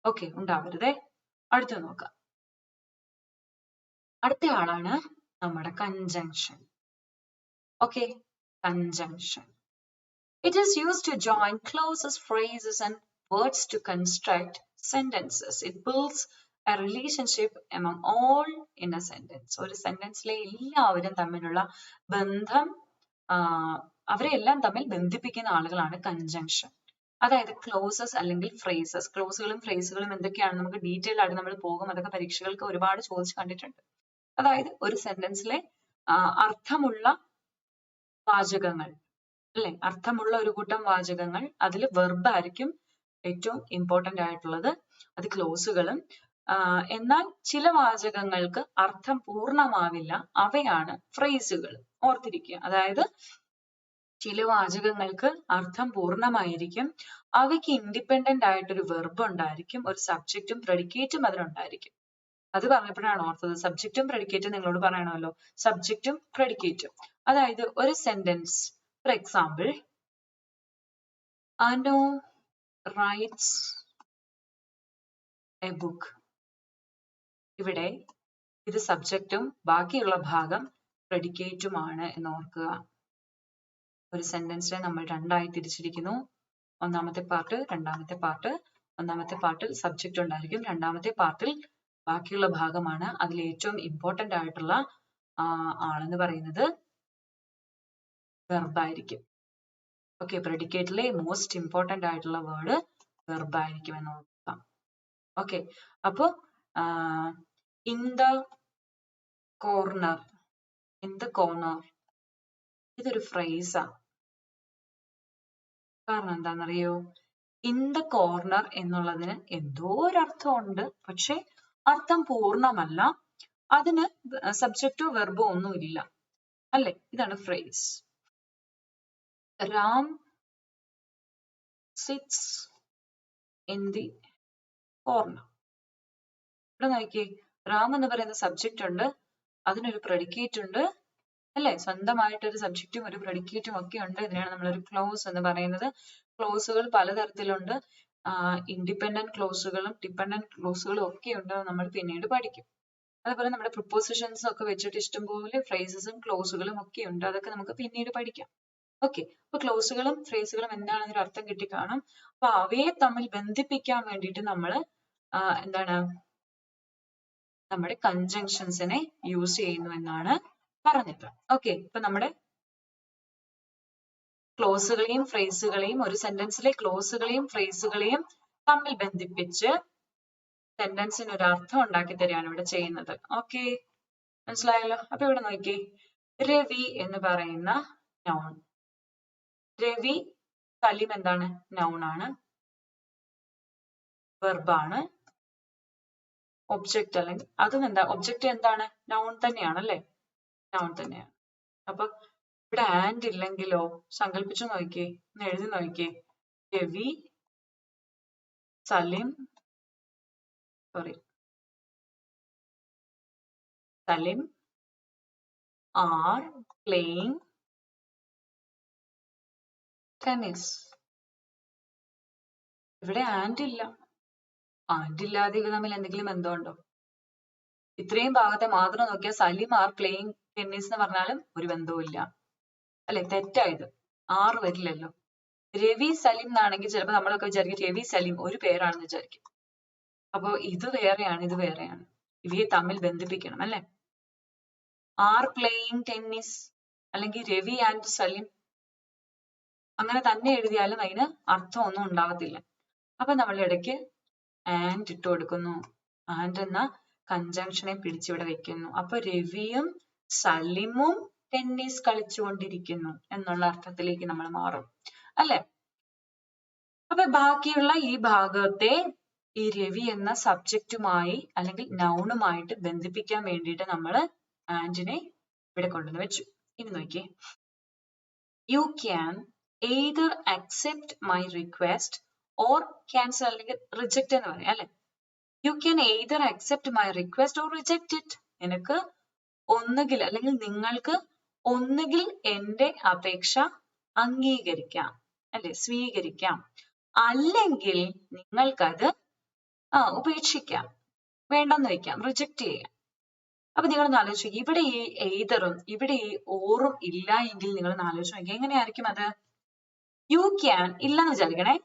ഓക്കെ, ഉണ്ടാവരുതേ. അടുത്ത നോക്കാം. അടുത്ത ആളാണ് നമ്മുടെ conjunction. Okay, conjunction. It is used to join clauses, phrases and words to construct sentences. It builds a relationship among all in a sentence. ഒരു സെന്റൻസിലെ എല്ലാവരും തമ്മിലുള്ള ബന്ധം, അവരെല്ലാം തമ്മിൽ ബന്ധിപ്പിക്കുന്ന ആളുകളാണ് കൺജങ്ഷൻ. അതായത് ക്ലോസസ് അല്ലെങ്കിൽ ഫ്രേസസ്. ക്ലോസുകളും ഫ്രേസുകളും എന്തൊക്കെയാണ് നമുക്ക് ഡീറ്റെയിൽ ആയിട്ട് നമ്മൾ പോകും. അതൊക്കെ പരീക്ഷകൾക്ക് ഒരുപാട് ചോദിച്ചു കണ്ടിട്ടുണ്ട്. അതായത് ഒരു സെന്റൻസിലെ അർത്ഥമുള്ള വാചകങ്ങൾ അല്ലെ, അർത്ഥമുള്ള ഒരു കൂട്ടം വാചകങ്ങൾ, അതിൽ വെർബ് ആയിരിക്കും ഏറ്റവും ഇമ്പോർട്ടന്റ് ആയിട്ടുള്ളത്, അത് ക്ലോസുകളും. എന്നാൽ ചില വാചകങ്ങൾക്ക് അർത്ഥം പൂർണ്ണമാവില്ല, അവയാണ് ഫ്രേസുകൾ. ഓർത്തിരിക്കുക. അതായത് ചില വാചകങ്ങൾക്ക് അർത്ഥം പൂർണ്ണമായിരിക്കും, അവയ്ക്ക് ഇൻഡിപെൻഡന്റ് ആയിട്ടൊരു വെർബ് ഉണ്ടായിരിക്കും, ഒരു സബ്ജക്റ്റും പ്രെഡിക്കേറ്റും അതിനുണ്ടായിരിക്കും. അത് പറഞ്ഞപ്പോഴാണ് ഓർത്തത്. സബ്ജക്റ്റും പ്രെഡിക്കേറ്റും നിങ്ങളോട് പറയണമല്ലോ. സബ്ജക്റ്റും പ്രെഡിക്കേറ്റും. അതായത് ഒരു sentence, for example, Anu writes a book. ഇവിടെ ഇത് സബ്ജക്റ്റും ബാക്കിയുള്ള ഭാഗം പ്രെഡിക്കേറ്റുമാണ് എന്ന് ഓർക്കുക. ഒരു സെന്റൻസിനെ നമ്മൾ രണ്ടായി തിരിച്ചിരിക്കുന്നു. ഒന്നാമത്തെ പാർട്ട്, രണ്ടാമത്തെ പാർട്ട്. ഒന്നാമത്തെ പാർട്ടിൽ സബ്ജക്റ്റ് ഉണ്ടായിരിക്കും, രണ്ടാമത്തെ പാർട്ടിൽ ബാക്കിയുള്ള ഭാഗമാണ്. അതിൽ ഏറ്റവും ഇമ്പോർട്ടന്റ് ആയിട്ടുള്ള ആളെന്ന് പറയുന്നത് വെർബായിരിക്കും. ഓക്കെ, പ്രെഡിക്കേറ്റിലെ മോസ്റ്റ് ഇമ്പോർട്ടന്റ് ആയിട്ടുള്ള വേർഡ് വെർബായിരിക്കും എന്ന് ഓർക്കാം. ഓക്കെ, അപ്പോ in the corner, in the corner ഇതൊരു ഫ്രേസാ. കാരണം എന്താണെന്നറിയോ? ഇൻ ദ കോർണർ എന്നുള്ളതിന് എന്തോ ഒരർത്ഥമുണ്ട്, പക്ഷെ അർത്ഥം പൂർണ്ണമല്ല. അതിന് സബ്ജക്റ്റോ വെർബോ ഒന്നുമില്ല അല്ലെ? ഇതാണ് phrase. Ram sits in the corner. ഇവിടെ നോക്കിയേ, റാം എന്ന് പറയുന്ന സബ്ജക്റ്റ് ഉണ്ട്, അതിനൊരു പ്രെഡിക്കേറ്റ് ഉണ്ട് അല്ലെ? സ്വന്തമായിട്ടൊരു സബ്ജക്റ്റും ഒരു പ്രെഡിക്കേറ്റും ഒക്കെ ഉണ്ട്. ഇതിനാണ് നമ്മളൊരു ക്ലോസ് എന്ന് പറയുന്നത്. ക്ലോസുകൾ പലതരത്തിലുണ്ട്. ഇൻഡിപെൻഡന്റ് ക്ലോസുകളും ഡിപെൻഡന്റ് ക്ലോസുകളും ഒക്കെ ഉണ്ട്, നമ്മൾ പിന്നീട് പഠിക്കും. അതുപോലെ നമ്മുടെ പ്രിപ്പോസിഷൻസ് ഒക്കെ വെച്ചിട്ട് ഇഷ്ടംപോലെ ഫ്രേസസും ക്ലോസുകളും ഒക്കെ ഉണ്ട്, അതൊക്കെ നമുക്ക് പിന്നീട് പഠിക്കാം. ഓക്കെ, അപ്പൊ ക്ലോസുകളും ഫ്രേസുകളും എന്താണെന്നൊരു അർത്ഥം കിട്ടിക്കാണും. അപ്പൊ അവയെ തമ്മിൽ ബന്ധിപ്പിക്കാൻ വേണ്ടിയിട്ട് നമ്മൾ എന്താണ്, നമ്മുടെ കൺജങ്ഷൻസിനെ യൂസ് ചെയ്യുന്നു എന്നാണ് പറഞ്ഞത്. ഓക്കെ, ഇപ്പൊ നമ്മുടെ ക്ലോസുകളെയും ഫ്രേസുകളെയും, ഒരു സെന്റൻസിലെ ക്ലോസുകളെയും ഫ്രേസുകളെയും തമ്മിൽ ബന്ധിപ്പിച്ച് സെന്റൻസിന് ഒരു അർത്ഥം ഉണ്ടാക്കി തരികയാണ് ഇവിടെ ചെയ്യുന്നത്. ഓക്കെ, മനസ്സിലായല്ലോ? അപ്പൊ ഇവിടെ നോക്കി, രവി എന്ന് പറയുന്ന നൗൺ. രവി, സലിം എന്താണ്? നൗൺ ആണ്, വെർബാണ്. ഒബ്ജക്റ്റ് അല്ലെങ്കിൽ അതും എന്താ, ഒബ്ജക്റ്റ് എന്താണ്? നൗൺ തന്നെയാണ് അല്ലെ? noun തന്നെയാണ്. അപ്പൊ ഇവിടെ and ഇല്ലെങ്കിലോ സങ്കല്പിച്ചു നോക്കിയേ, ഒന്ന് എഴുതി നോക്കിയേ. Ravi Salim are playing tennis. ഇവിടെ and ഇല്ല. and ഇല്ലാതെ ഇവ തമ്മിൽ എന്തെങ്കിലും ബന്ധമുണ്ടോ? ഇത്രയും ഭാഗത്തെ മാത്രം നോക്കിയാൽ സലിം ആർ പ്ലേയിങ് ടെന്നീസ് എന്ന് പറഞ്ഞാലും ഒരു ബന്ധവും ഇല്ല അല്ലെ? തെറ്റായത്. ആറ് വരില്ലല്ലോ. രവി സലിം എന്നാണെങ്കിൽ ചിലപ്പോൾ നമ്മളൊക്കെ വിചാരിക്കും രവി സലിം ഒരു പേരാണെന്ന് വിചാരിക്കും. അപ്പോ ഇത് വേറെയാണ്, ഇത് വേറെയാണ്. ഇവയെ തമ്മിൽ ബന്ധിപ്പിക്കണം അല്ലെ? ആർ പ്ലേയിങ് ടെന്നീസ് അല്ലെങ്കിൽ രവി ആൻഡ് സലിം അങ്ങനെ തന്നെ എഴുതിയാലും അതിന് അർത്ഥമൊന്നും ഉണ്ടാകത്തില്ല. അപ്പൊ നമ്മൾ ഇടയ്ക്ക് ആൻഡ് ഇട്ട് കൊടുക്കുന്നു. ആൻഡ് എന്ന കൺജങ്ഷനെ പിടിച്ചിവിടെ വെക്കുന്നു. അപ്പൊ രവിയും സലിമും ടെന്നീസ് കളിച്ചുകൊണ്ടിരിക്കുന്നു എന്നുള്ള അർത്ഥത്തിലേക്ക് നമ്മൾ മാറും അല്ലെ? അപ്പൊ ബാക്കിയുള്ള ഈ ഭാഗത്തെ ഈ രവി എന്ന സബ്ജക്റ്റുമായി അല്ലെങ്കിൽ നൗണുമായിട്ട് ബന്ധിപ്പിക്കാൻ വേണ്ടിയിട്ട് നമ്മൾ ആൻഡിനെ ഇവിടെ കൊണ്ടുവന്ന് വെച്ചു. ഇനി നോക്കിയേ, you can either accept my request or cancel അല്ലെങ്കിൽ റിജക്റ്റ് എന്ന് പറയാം അല്ലെ? You can either accept my request or reject it. നിനക്ക് ഒന്നുകിൽ അല്ലെങ്കിൽ നിങ്ങൾക്ക് ഒന്നുകിൽ എന്റെ അപേക്ഷ അംഗീകരിക്കാം അല്ലെ, സ്വീകരിക്കാം, അല്ലെങ്കിൽ നിങ്ങൾക്കത് ഉപേക്ഷിക്കാം, വേണ്ടെന്ന് വെക്കാം, റിജക്റ്റ് ചെയ്യാം. അപ്പൊ നിങ്ങളൊന്ന് ആലോചിച്ചു, ഇവിടെ ഈ എയ്തറും ഇവിടെ ഈ ഓറും ഇല്ല എങ്കിൽ നിങ്ങളൊന്ന് ആലോചിച്ച് നോക്കിയാൽ എങ്ങനെയായിരിക്കും അത്? യു ക്യാൻ ഇല്ലെന്ന് വിചാരിക്കണേ,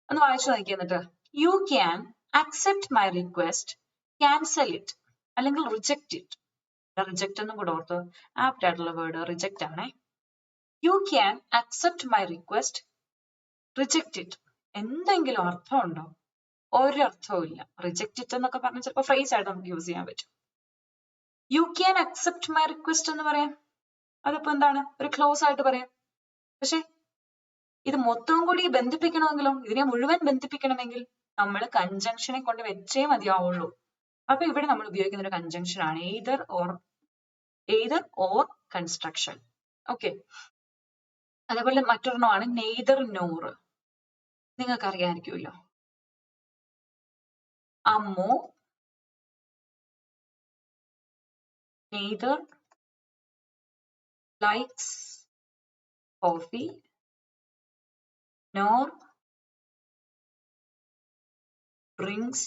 ഒന്ന് വായിച്ചു നോക്കിയ എന്നിട്ട്. You can accept my request, cancel it അല്ലെങ്കിൽ റിജക്റ്റ് ഇറ്റ്. റിജക്റ്റ് എന്നും കൂടെ ഓർത്ത്, ആപ്റ്റ് ആയിട്ടുള്ള വേർഡ് റിജക്റ്റ് ആണേ. You can accept my request, reject it. എന്തെങ്കിലും അർത്ഥമുണ്ടോ? ഒരർത്ഥവും ഇല്ല. റിജക്റ്റ് ഇറ്റ് എന്നൊക്കെ പറഞ്ഞാൽ ചിലപ്പോൾ ഫ്രേസ് ആയിട്ട് നമുക്ക് യൂസ് ചെയ്യാൻ പറ്റും. You can accept my request എന്ന് പറയാം, അതിപ്പോ എന്താണ്, ഒരു ക്ലോസ് ആയിട്ട് പറയാം. പക്ഷെ ഇത് മൊത്തവും കൂടി ബന്ധിപ്പിക്കണമെങ്കിലോ, ഇതിനെ മുഴുവൻ ബന്ധിപ്പിക്കണമെങ്കിൽ നമ്മൾ കൺജങ്ഷനെ കൊണ്ട് വെച്ചേ മതിയാവുള്ളൂ. അപ്പൊ ഇവിടെ നമ്മൾ ഉപയോഗിക്കുന്ന ഒരു കൺജങ്ഷൻ ആണ് എയ്തർ ഓർ കൺസ്ട്രക്ഷൻ. ഓക്കെ, അതേപോലെ മറ്റൊരെണ്ണമാണ് നെയ്തർ നോർ. നിങ്ങൾക്ക് അറിയാമായിരിക്കുമല്ലോ. Ammu neither likes coffee nor drinks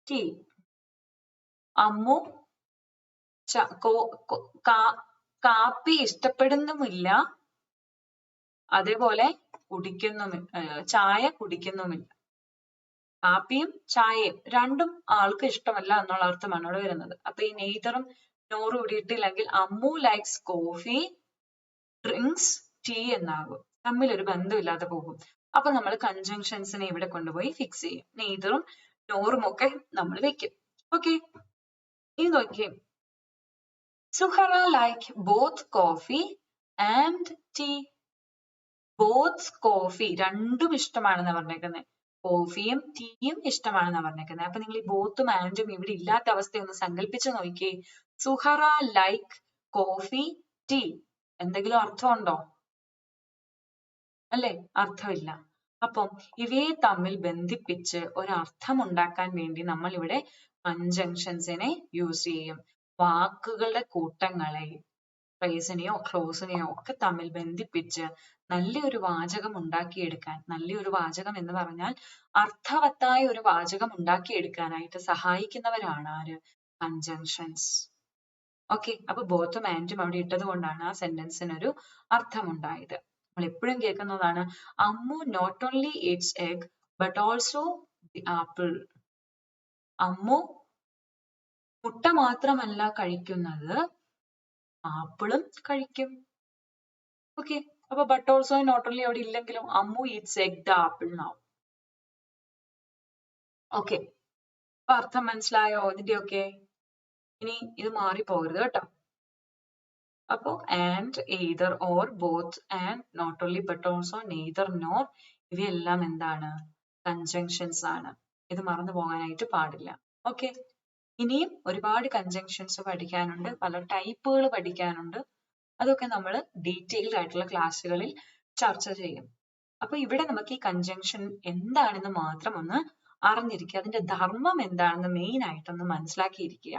tea. Ammu കാപ്പി ഇഷ്ടപ്പെടുന്നുമില്ല, അതേപോലെ ചായ കുടിക്കുന്നുമില്ല. കാപ്പിയും ചായയും രണ്ടും ആൾക്ക് ഇഷ്ടമല്ല എന്നുള്ള അർത്ഥമാണ് ഇവിടെ വരുന്നത്. അപ്പൊ ഈ നെയ്തറും നോറും ഇവിടെ ഇട്ടില്ലെങ്കിൽ Ammu likes coffee drinks tea എന്നാകും. തമ്മിൽ ഒരു ബന്ധമില്ലാതെ പോകും. അപ്പൊ നമ്മൾ കൺജങ്ഷൻസിനെ ഇവിടെ കൊണ്ടുപോയി ഫിക്സ് ചെയ്യും. നെയ്തറും നോറും ഒക്കെ നമ്മൾ വെക്കും. ഓക്കെ, ഇനി നോക്കിയേ, Suhara like both coffee and tea. Both coffee രണ്ടും ഇഷ്ടമാണെന്ന് പറഞ്ഞേക്കുന്നത്, കോഫിയും ടീയും ഇഷ്ടമാണെന്നാ പറഞ്ഞേക്കുന്നത്. അപ്പൊ നിങ്ങൾ ഈ ബോത്തും ആൻഡും ഇവിടെ ഇല്ലാത്ത അവസ്ഥ ഒന്ന് സങ്കല്പിച്ച് നോക്കിയേ. സുഹറ ലൈക്ക് കോഫി ടീ, എന്തെങ്കിലും അർത്ഥമുണ്ടോ? അല്ലെ, അർത്ഥമില്ല. അപ്പം ഇവയെ തമ്മിൽ ബന്ധിപ്പിച്ച് ഒരർത്ഥം ഉണ്ടാക്കാൻ വേണ്ടി നമ്മൾ ഇവിടെ കൺജങ്ഷൻസിനെ യൂസ് ചെയ്യും. വാക്കുകളുടെ കൂട്ടങ്ങളെ ഫ്രേസിനെയോ ക്ലോസിനെയോ ഒക്കെ തമ്മിൽ ബന്ധിപ്പിച്ച് നല്ലൊരു വാചകം ഉണ്ടാക്കിയെടുക്കാൻ, നല്ലൊരു വാചകം എന്ന് പറഞ്ഞാൽ അർത്ഥവത്തായ ഒരു വാചകം ഉണ്ടാക്കിയെടുക്കാനായിട്ട് സഹായിക്കുന്നവരാണ് ആര്? കൺജങ്ഷൻസ്. ഓക്കെ, അപ്പൊ ബോത്തും ആൻഡും അവിടെ ഇട്ടത് കൊണ്ടാണ് ആ സെന്റൻസിന് ഒരു അർത്ഥമുണ്ടായത്. നമ്മൾ എപ്പോഴും കേൾക്കുന്നതാണ് Ammu not only eats egg but also the apple. Ammu മുട്ട മാത്രമല്ല കഴിക്കുന്നത്, ആപ്പിളും കഴിക്കും. ഓക്കെ, അപ്പൊ ബട്ട് ഓൾസോ നോട്ട് ഓൺലി അവിടെ ഇല്ലെങ്കിലും Ammu eats egg the apple നാവും. ഓക്കെ, അപ്പൊ അർത്ഥം മനസ്സിലായോ ഇതിന്റെയൊക്കെ? ഇനി ഇത് മാറിപ്പോകരുത് കേട്ടോ. അപ്പോ and, either, or, both, and, not only, but also, neither, nor, ഇവയെല്ലാം എന്താണ്? കൺജങ്ഷൻസ് ആണ്. ഇത് മറന്നു പോകാനായിട്ട് പാടില്ല. ഓക്കെ, ഇനിയും ഒരുപാട് കൺജങ്ഷൻസ് പഠിക്കാനുണ്ട്, പല ടൈപ്പുകൾ പഠിക്കാനുണ്ട്. അതൊക്കെ നമ്മൾ ഡീറ്റെയിൽഡ് ആയിട്ടുള്ള ക്ലാസ്സുകളിൽ ചർച്ച ചെയ്യും. അപ്പൊ ഇവിടെ നമുക്ക് ഈ കൺജങ്ഷൻ എന്താണെന്ന് മാത്രം ഒന്ന് അറിഞ്ഞിരിക്കുക, അതിന്റെ ധർമ്മം എന്താണെന്ന് മെയിൻ ആയിട്ടൊന്ന് മനസ്സിലാക്കിയിരിക്കുക.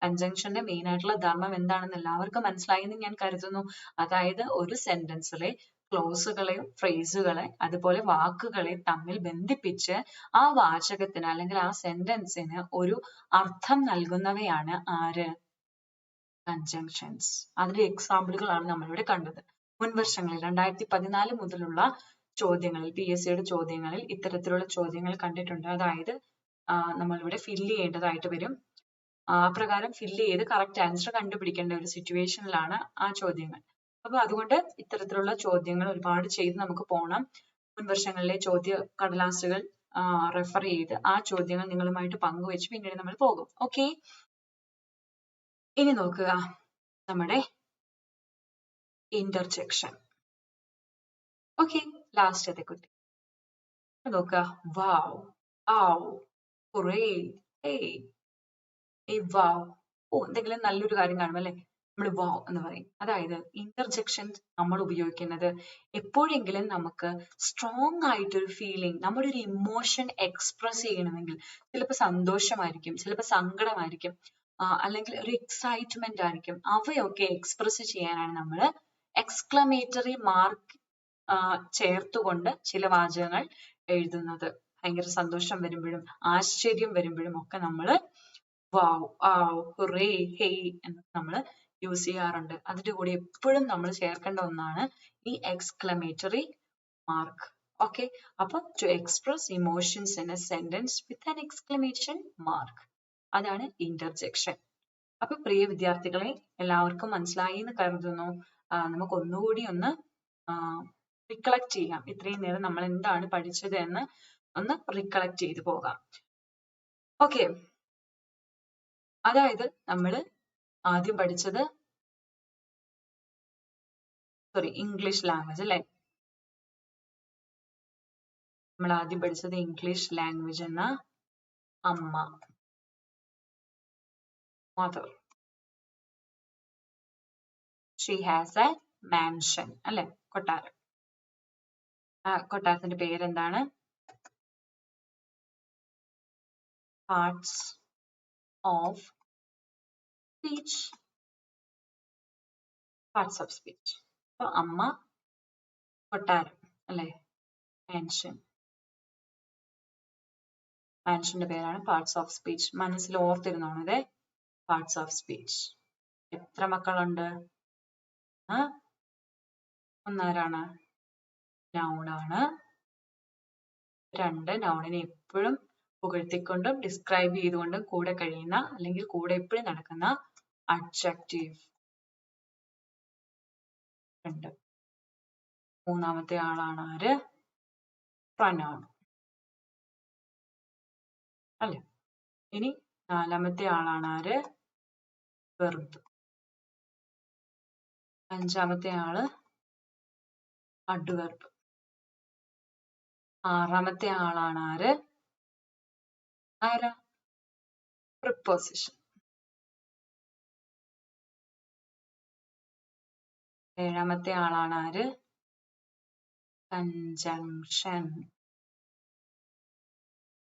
കൺജങ്ഷന്റെ മെയിൻ ആയിട്ടുള്ള ധർമ്മം എന്താണെന്ന് എല്ലാവർക്കും മനസ്സിലായി എന്ന് ഞാൻ കരുതുന്നു. അതായത് ഒരു സെന്റൻസിലെ ക്ലോസുകളെയും ഫ്രേസുകളെ അതുപോലെ വാക്കുകളെ തമ്മിൽ ബന്ധിപ്പിച്ച് ആ വാചകത്തിന് അല്ലെങ്കിൽ ആ സെന്റൻസിന് ഒരു അർത്ഥം നൽകുന്നവയാണ് ആര്? കൺജങ്ഷൻസ്. അതിന്റെ എക്സാമ്പിളുകളാണ് നമ്മളിവിടെ കണ്ടത്. മുൻ വർഷങ്ങളിൽ 2014 മുതലുള്ള ചോദ്യങ്ങളിൽ, PSCയുടെ ചോദ്യങ്ങളിൽ ഇത്തരത്തിലുള്ള ചോദ്യങ്ങൾ കണ്ടിട്ടുണ്ട്. അതായത് നമ്മളിവിടെ ഫില്ല് ചെയ്യേണ്ടതായിട്ട് വരും. അപ്രകാരം ഫില്ല് ചെയ്ത് കറക്റ്റ് ആൻസർ കണ്ടുപിടിക്കേണ്ട ഒരു സിറ്റുവേഷനിലാണ് ആ ചോദ്യങ്ങൾ. അപ്പൊ അതുകൊണ്ട് ഇത്തരത്തിലുള്ള ചോദ്യങ്ങൾ ഒരുപാട് ചെയ്ത് നമുക്ക് പോകണം. മുൻ വർഷങ്ങളിലെ ചോദ്യ കടലാസുകൾ റെഫർ ചെയ്ത് ആ ചോദ്യങ്ങൾ നിങ്ങളുമായിട്ട് പങ്കുവെച്ച് പിന്നീട് നമ്മൾ പോകും. ഓക്കെ, ഇനി നോക്കുക നമ്മുടെ ഇന്റർജെക്ഷൻ. ഓക്കെ, ലാസ്റ്റത്തെ കുട്ടി നോക്കുക. വാവ്, ആവ്, ഹുറേ, ഹേയ്. ഈ വാവ്, എന്തെങ്കിലും നല്ലൊരു കാര്യം കാണും അല്ലെ, നമ്മൾ വാവ് എന്ന് പറയും. അതായത് ഇന്റർജെക്ഷൻ നമ്മൾ ഉപയോഗിക്കുന്നത് എപ്പോഴെങ്കിലും നമുക്ക് സ്ട്രോങ് ആയിട്ടൊരു ഫീലിംഗ്, നമ്മുടെ ഒരു ഇമോഷൻ എക്സ്പ്രസ് ചെയ്യണമെങ്കിൽ, ചിലപ്പോൾ സന്തോഷമായിരിക്കും, ചിലപ്പോൾ സങ്കടമായിരിക്കും, അല്ലെങ്കിൽ ഒരു എക്സൈറ്റ്മെന്റ് ആയിരിക്കും, അവയൊക്കെ എക്സ്പ്രസ് ചെയ്യാനാണ് നമ്മൾ എക്സ്ക്ലമേറ്ററി മാർക്ക് ചേർത്തുകൊണ്ട് ചില വാചകങ്ങൾ എഴുതുന്നത്. ഭയങ്കര സന്തോഷം വരുമ്പോഴും ആശ്ചര്യം വരുമ്പോഴും ഒക്കെ നമ്മൾ വാവ്, ആവ്, ഹുറേ, ഹേയ് എന്ന് നമ്മൾ യൂസ് ചെയ്യാറുണ്ട്. അതിന്റെ കൂടെ എപ്പോഴും നമ്മൾ ചേർക്കേണ്ട ഒന്നാണ് ഈ എക്സ്ക്ലമേറ്ററി മാർക്ക്. ഓക്കെ, അപ്പൊ to express emotions in a sentence with an exclamation mark, അതാണ് ഇന്റർജെക്ഷൻ. അപ്പൊ പ്രിയ വിദ്യാർത്ഥികളെ, എല്ലാവർക്കും മനസ്സിലായി എന്ന് കരുതുന്നു. നമുക്ക് ഒന്നുകൂടി ഒന്ന് റിക്കളക്ട് ചെയ്യാം. ഇത്രയും നേരം നമ്മൾ എന്താണ് പഠിച്ചത് എന്ന് ഒന്ന് റിക്കളക്ട് ചെയ്ത് പോകാം. ഓക്കെ, അതായത് നമ്മൾ ആദ്യം പഠിച്ചത് ഇംഗ്ലീഷ് ലാംഗ്വേജ് അല്ലെ. നമ്മൾ ആദ്യം പഠിച്ചത് ഇംഗ്ലീഷ് ലാംഗ്വേജ് എന്ന അമ്മ, mother. She has a mansion അല്ലെ, കൊട്ടാരം. കൊട്ടാരത്തിന്റെ പേരെന്താണ്? Parts of speech. Parts of speech. അപ്പൊ അമ്മ, കൊട്ടാരം അല്ലെ, mansion. മാൻഷന്റെ പേരാണ് പാർട്സ് ഓഫ് സ്പീച്ച്. മനസ്സിൽ ഓർത്തിരുന്നോണത്, പാർട്സ് ഓഫ് സ്പീച്ച്. എത്ര മക്കളുണ്ട്? ഒന്നാരാണ്? നൗണാണ്. രണ്ട്, നൗണിനെ എപ്പോഴും പുകഴ്ത്തിക്കൊണ്ടും ഡിസ്ക്രൈബ് ചെയ്തുകൊണ്ടും കൂടെ കഴിയുന്ന അല്ലെങ്കിൽ കൂടെ എപ്പോഴും നടക്കുന്ന അഡ്ജക്റ്റീവ്. രണ്ട്. മൂന്നാമത്തെ ആളാണ് ആര്? പ്രനൗൺ അല്ലെ. ഇനി നാലാമത്തെ ആളാണ് ആര്? വെർബ്. അഞ്ചാമത്തെ ആള് അഡ്വർബ്. ആറാമത്തെ ആളാണ് ആര്? ആരാ? പ്രിപ്പോസിഷൻ. ഏഴാമത്തെ ആളാണ് ആര്? കൺജങ്ഷൻ.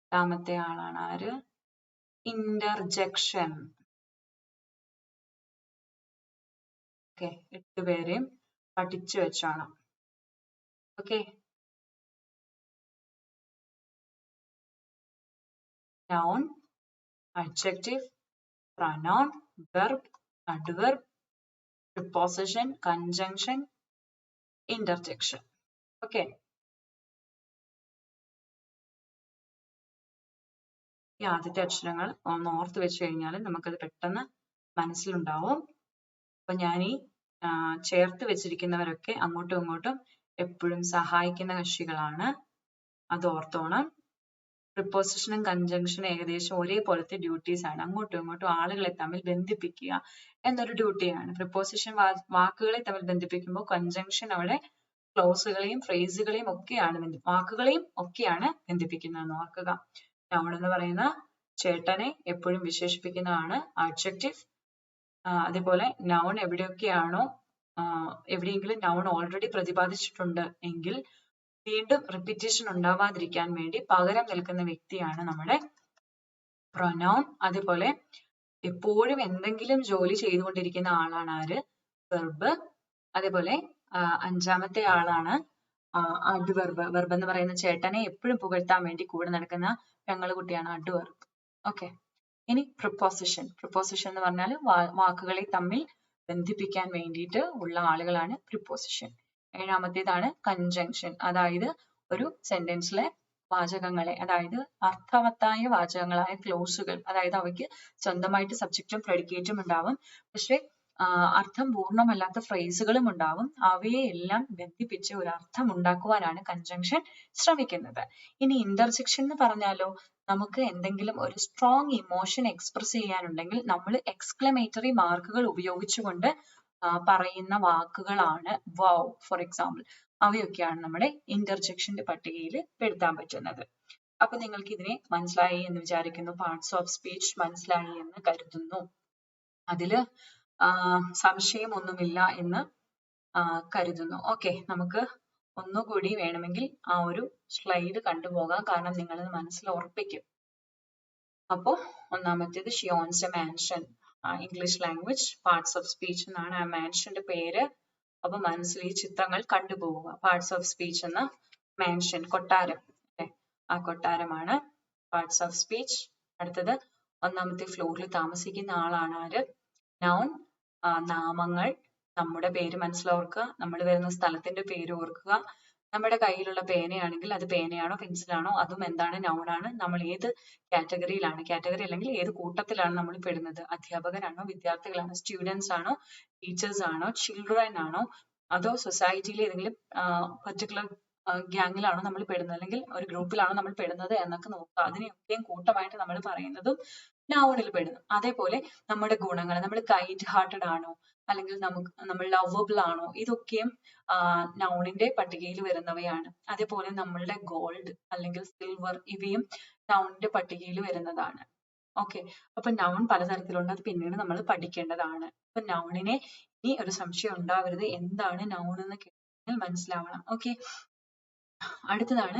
എട്ടാമത്തെ ആളാണ് ആര്? ഇന്റർജെക്ഷൻ. ഓക്കെ, 8 പേരെയും പഠിച്ചു വെച്ചോണം. Okay, noun, adjective, pronoun, verb, adverb, preposition, conjunction, interjection. Okay, ഈ ആദ്യത്തെ അക്ഷരങ്ങൾ ഒന്ന് ഓർത്ത് വെച്ച് കഴിഞ്ഞാൽ നമുക്കത് പെട്ടെന്ന് മനസ്സിലുണ്ടാവും. അപ്പൊ ഞാൻ ഈ ചേർത്ത് വെച്ചിരിക്കുന്നവരൊക്കെ അങ്ങോട്ടും ഇങ്ങോട്ടും എപ്പോഴും സഹായിക്കുന്ന കക്ഷികളാണ്, അത് ഓർത്തോണം. പ്രിപ്പോസിഷനും കൺജങ്ഷനും ഏകദേശം ഒരേപോലത്തെ ഡ്യൂട്ടീസ് ആണ്. അങ്ങോട്ടും ഇങ്ങോട്ടും ആളുകളെ തമ്മിൽ ബന്ധിപ്പിക്കുക എന്നൊരു ഡ്യൂട്ടിയാണ്. പ്രിപ്പോസിഷൻ വാക്കുകളെ തമ്മിൽ ബന്ധിപ്പിക്കുമ്പോൾ കൺജങ്ഷൻ അവിടെ ക്ലോസുകളെയും ഫ്രേസുകളെയും ഒക്കെയാണ് വാക്കുകളെയും ഒക്കെയാണ് ബന്ധിപ്പിക്കുന്നതെന്ന് ഓർക്കുക. നൗൺ എന്ന് പറയുന്ന ചേട്ടനെ എപ്പോഴും വിശേഷിപ്പിക്കുന്നതാണ് adjective. അതേപോലെ noun എവിടെയൊക്കെയാണോ എവിടെയെങ്കിലും noun already പ്രതിപാദിച്ചിട്ടുണ്ട് എങ്കിൽ വീണ്ടും repetition ഉണ്ടാവാതിരിക്കാൻ വേണ്ടി പകരം നിൽക്കുന്ന വ്യക്തിയാണ് നമ്മുടെ pronoun. അതേപോലെ എപ്പോഴും എന്തെങ്കിലും ജോലി ചെയ്തുകൊണ്ടിരിക്കുന്ന ആളാണ് ആര്? verb. അതേപോലെ അഞ്ചാമത്തെ ആളാണ് adverb. verb എന്ന് പറയുന്ന ചേട്ടനെ എപ്പോഴും പുകഴ്ത്താൻ വേണ്ടി കൂടെ നടക്കുന്ന പെങ്ങളുകുട്ടിയാണ് adverb. okay. ഇനി preposition. preposition എന്ന് പറഞ്ഞാൽ വാക്കുകളെ തമ്മിൽ ബന്ധിപ്പിക്കാൻ വേണ്ടിയിട്ട് ഉള്ള ആളുകളാണ് preposition. ഏഴാമത്തേതാണ് conjunction. അതായത് ഒരു സെന്റൻസിലെ വാചകങ്ങളെ, അതായത് അർത്ഥവത്തായ വാചകങ്ങളായ ക്ലോസുകൾ, അതായത് അവയ്ക്ക് സ്വന്തമായിട്ട് സബ്ജക്റ്റും പ്രെഡിക്കേറ്റും ഉണ്ടാവും, പക്ഷെ അർത്ഥം പൂർണ്ണമല്ലാത്ത ഫ്രേസുകളും ഉണ്ടാവും. അവയെ എല്ലാം ബന്ധിപ്പിച്ച് ഒരു അർത്ഥം ഉണ്ടാക്കുവാനാണ് കൺജങ്ഷൻ ശ്രമിക്കുന്നത്. ഇനി ഇന്റർജെക്ഷൻ എന്ന് പറഞ്ഞാലോ, നമുക്ക് എന്തെങ്കിലും ഒരു സ്ട്രോങ് ഇമോഷൻ എക്സ്പ്രസ് ചെയ്യാനുണ്ടെങ്കിൽ നമ്മൾ എക്സ്ക്ലമേറ്ററി മാർക്കുകൾ ഉപയോഗിച്ചുകൊണ്ട് പറയുന്ന വാക്കുകളാണ് വൗ, ഫോർ എക്സാമ്പിൾ. അവയൊക്കെയാണ് നമ്മുടെ ഇന്റർജെക്ഷന്റെ പട്ടികയിൽ പെടുത്താൻ പറ്റുന്നത്. അപ്പൊ നിങ്ങൾക്ക് ഇതിനെ മനസ്സിലായി എന്ന് വിചാരിക്കുന്നു. പാർട്സ് ഓഫ് സ്പീച്ച് മനസ്സിലായി എന്ന് കരുതുന്നു. അതില് സംശയമൊന്നുമില്ല എന്ന് കരുതുന്നു. ഓക്കെ, നമുക്ക് ഒന്നുകൂടി വേണമെങ്കിൽ ആ ഒരു സ്ലൈഡ് കണ്ടുപോകാം, കാരണം നിങ്ങൾ മനസ്സിൽ ഉറപ്പിക്കും. അപ്പോ ഒന്നാമത്തേത് she owns a mansion, English language parts of speech എന്നാണ് ആ മാൻഷന്റെ പേര്. അപ്പൊ മനസ്സിൽ ഈ ചിത്രങ്ങൾ കണ്ടുപോവുക. പാർട്സ് ഓഫ് സ്പീച്ച് എന്ന മാൻഷൻ, കൊട്ടാരം അല്ലെ, ആ കൊട്ടാരമാണ് പാർട്സ് ഓഫ് സ്പീച്ച്. അടുത്തത് ഒന്നാമത്തെ ഫ്ലോറിൽ താമസിക്കുന്ന ആളാണ് ആര്? നൗൺ. നാമങ്ങൾ, നമ്മുടെ പേര് മനസ്സിലോർക്കുക, നമ്മൾ വരുന്ന സ്ഥലത്തിന്റെ പേര് ഓർക്കുക. നമ്മുടെ കയ്യിലുള്ള പേനയാണെങ്കിൽ അത് പേനയാണോ പെൻസിലാണോ, അതും എന്താണ്? നൗൺ ആണ്. നമ്മൾ ഏത് കാറ്റഗറിയിലാണ്, കാറ്റഗറി അല്ലെങ്കിൽ ഏത് കൂട്ടത്തിലാണ് നമ്മൾ പെടുന്നത്? അധ്യാപകരാണോ, വിദ്യാർത്ഥികളാണോ, സ്റ്റുഡൻസ് ആണോ, ടീച്ചേഴ്സ് ആണോ, ചിൽഡ്രൻ ആണോ, അതോ സൊസൈറ്റിയിലെ ഏതെങ്കിലും പർട്ടിക്കുലർ ഗ്യാങ്ങിലാണോ നമ്മൾ പെടുന്നത്, അല്ലെങ്കിൽ ഒരു ഗ്രൂപ്പിലാണോ നമ്മൾ പെടുന്നത് എന്നൊക്കെ നോക്കുക. അതിനെയൊക്കെയും കൂട്ടമായിട്ട് നമ്മൾ പറയുന്നതും നൗണിൽ പെടുന്നു. അതേപോലെ നമ്മുടെ ഗുണങ്ങൾ, നമ്മൾ കൈൻഡ് ഹാർട്ടഡ് ആണോ, അല്ലെങ്കിൽ നമ്മൾ ലവബിൾ ആണോ, ഇതൊക്കെയും നൗണിന്റെ പട്ടികയിൽ വരുന്നവയാണ്. അതേപോലെ നമ്മളുടെ ഗോൾഡ് അല്ലെങ്കിൽ സിൽവർ, ഇവയും നൗണിന്റെ പട്ടികയിൽ വരുന്നതാണ്. ഓക്കെ, അപ്പൊ നൗൺ പലതരത്തിലുണ്ട്, അത് പിന്നീട് നമ്മൾ പഠിക്കേണ്ടതാണ്. അപ്പൊ നൗണിനെ ഇനി ഒരു സംശയം ഉണ്ടാവരുത്, എന്താണ് നൗൺ എന്ന് കേട്ടാൽ മനസ്സിലാവണം. ഓക്കെ, അടുത്തതാണ്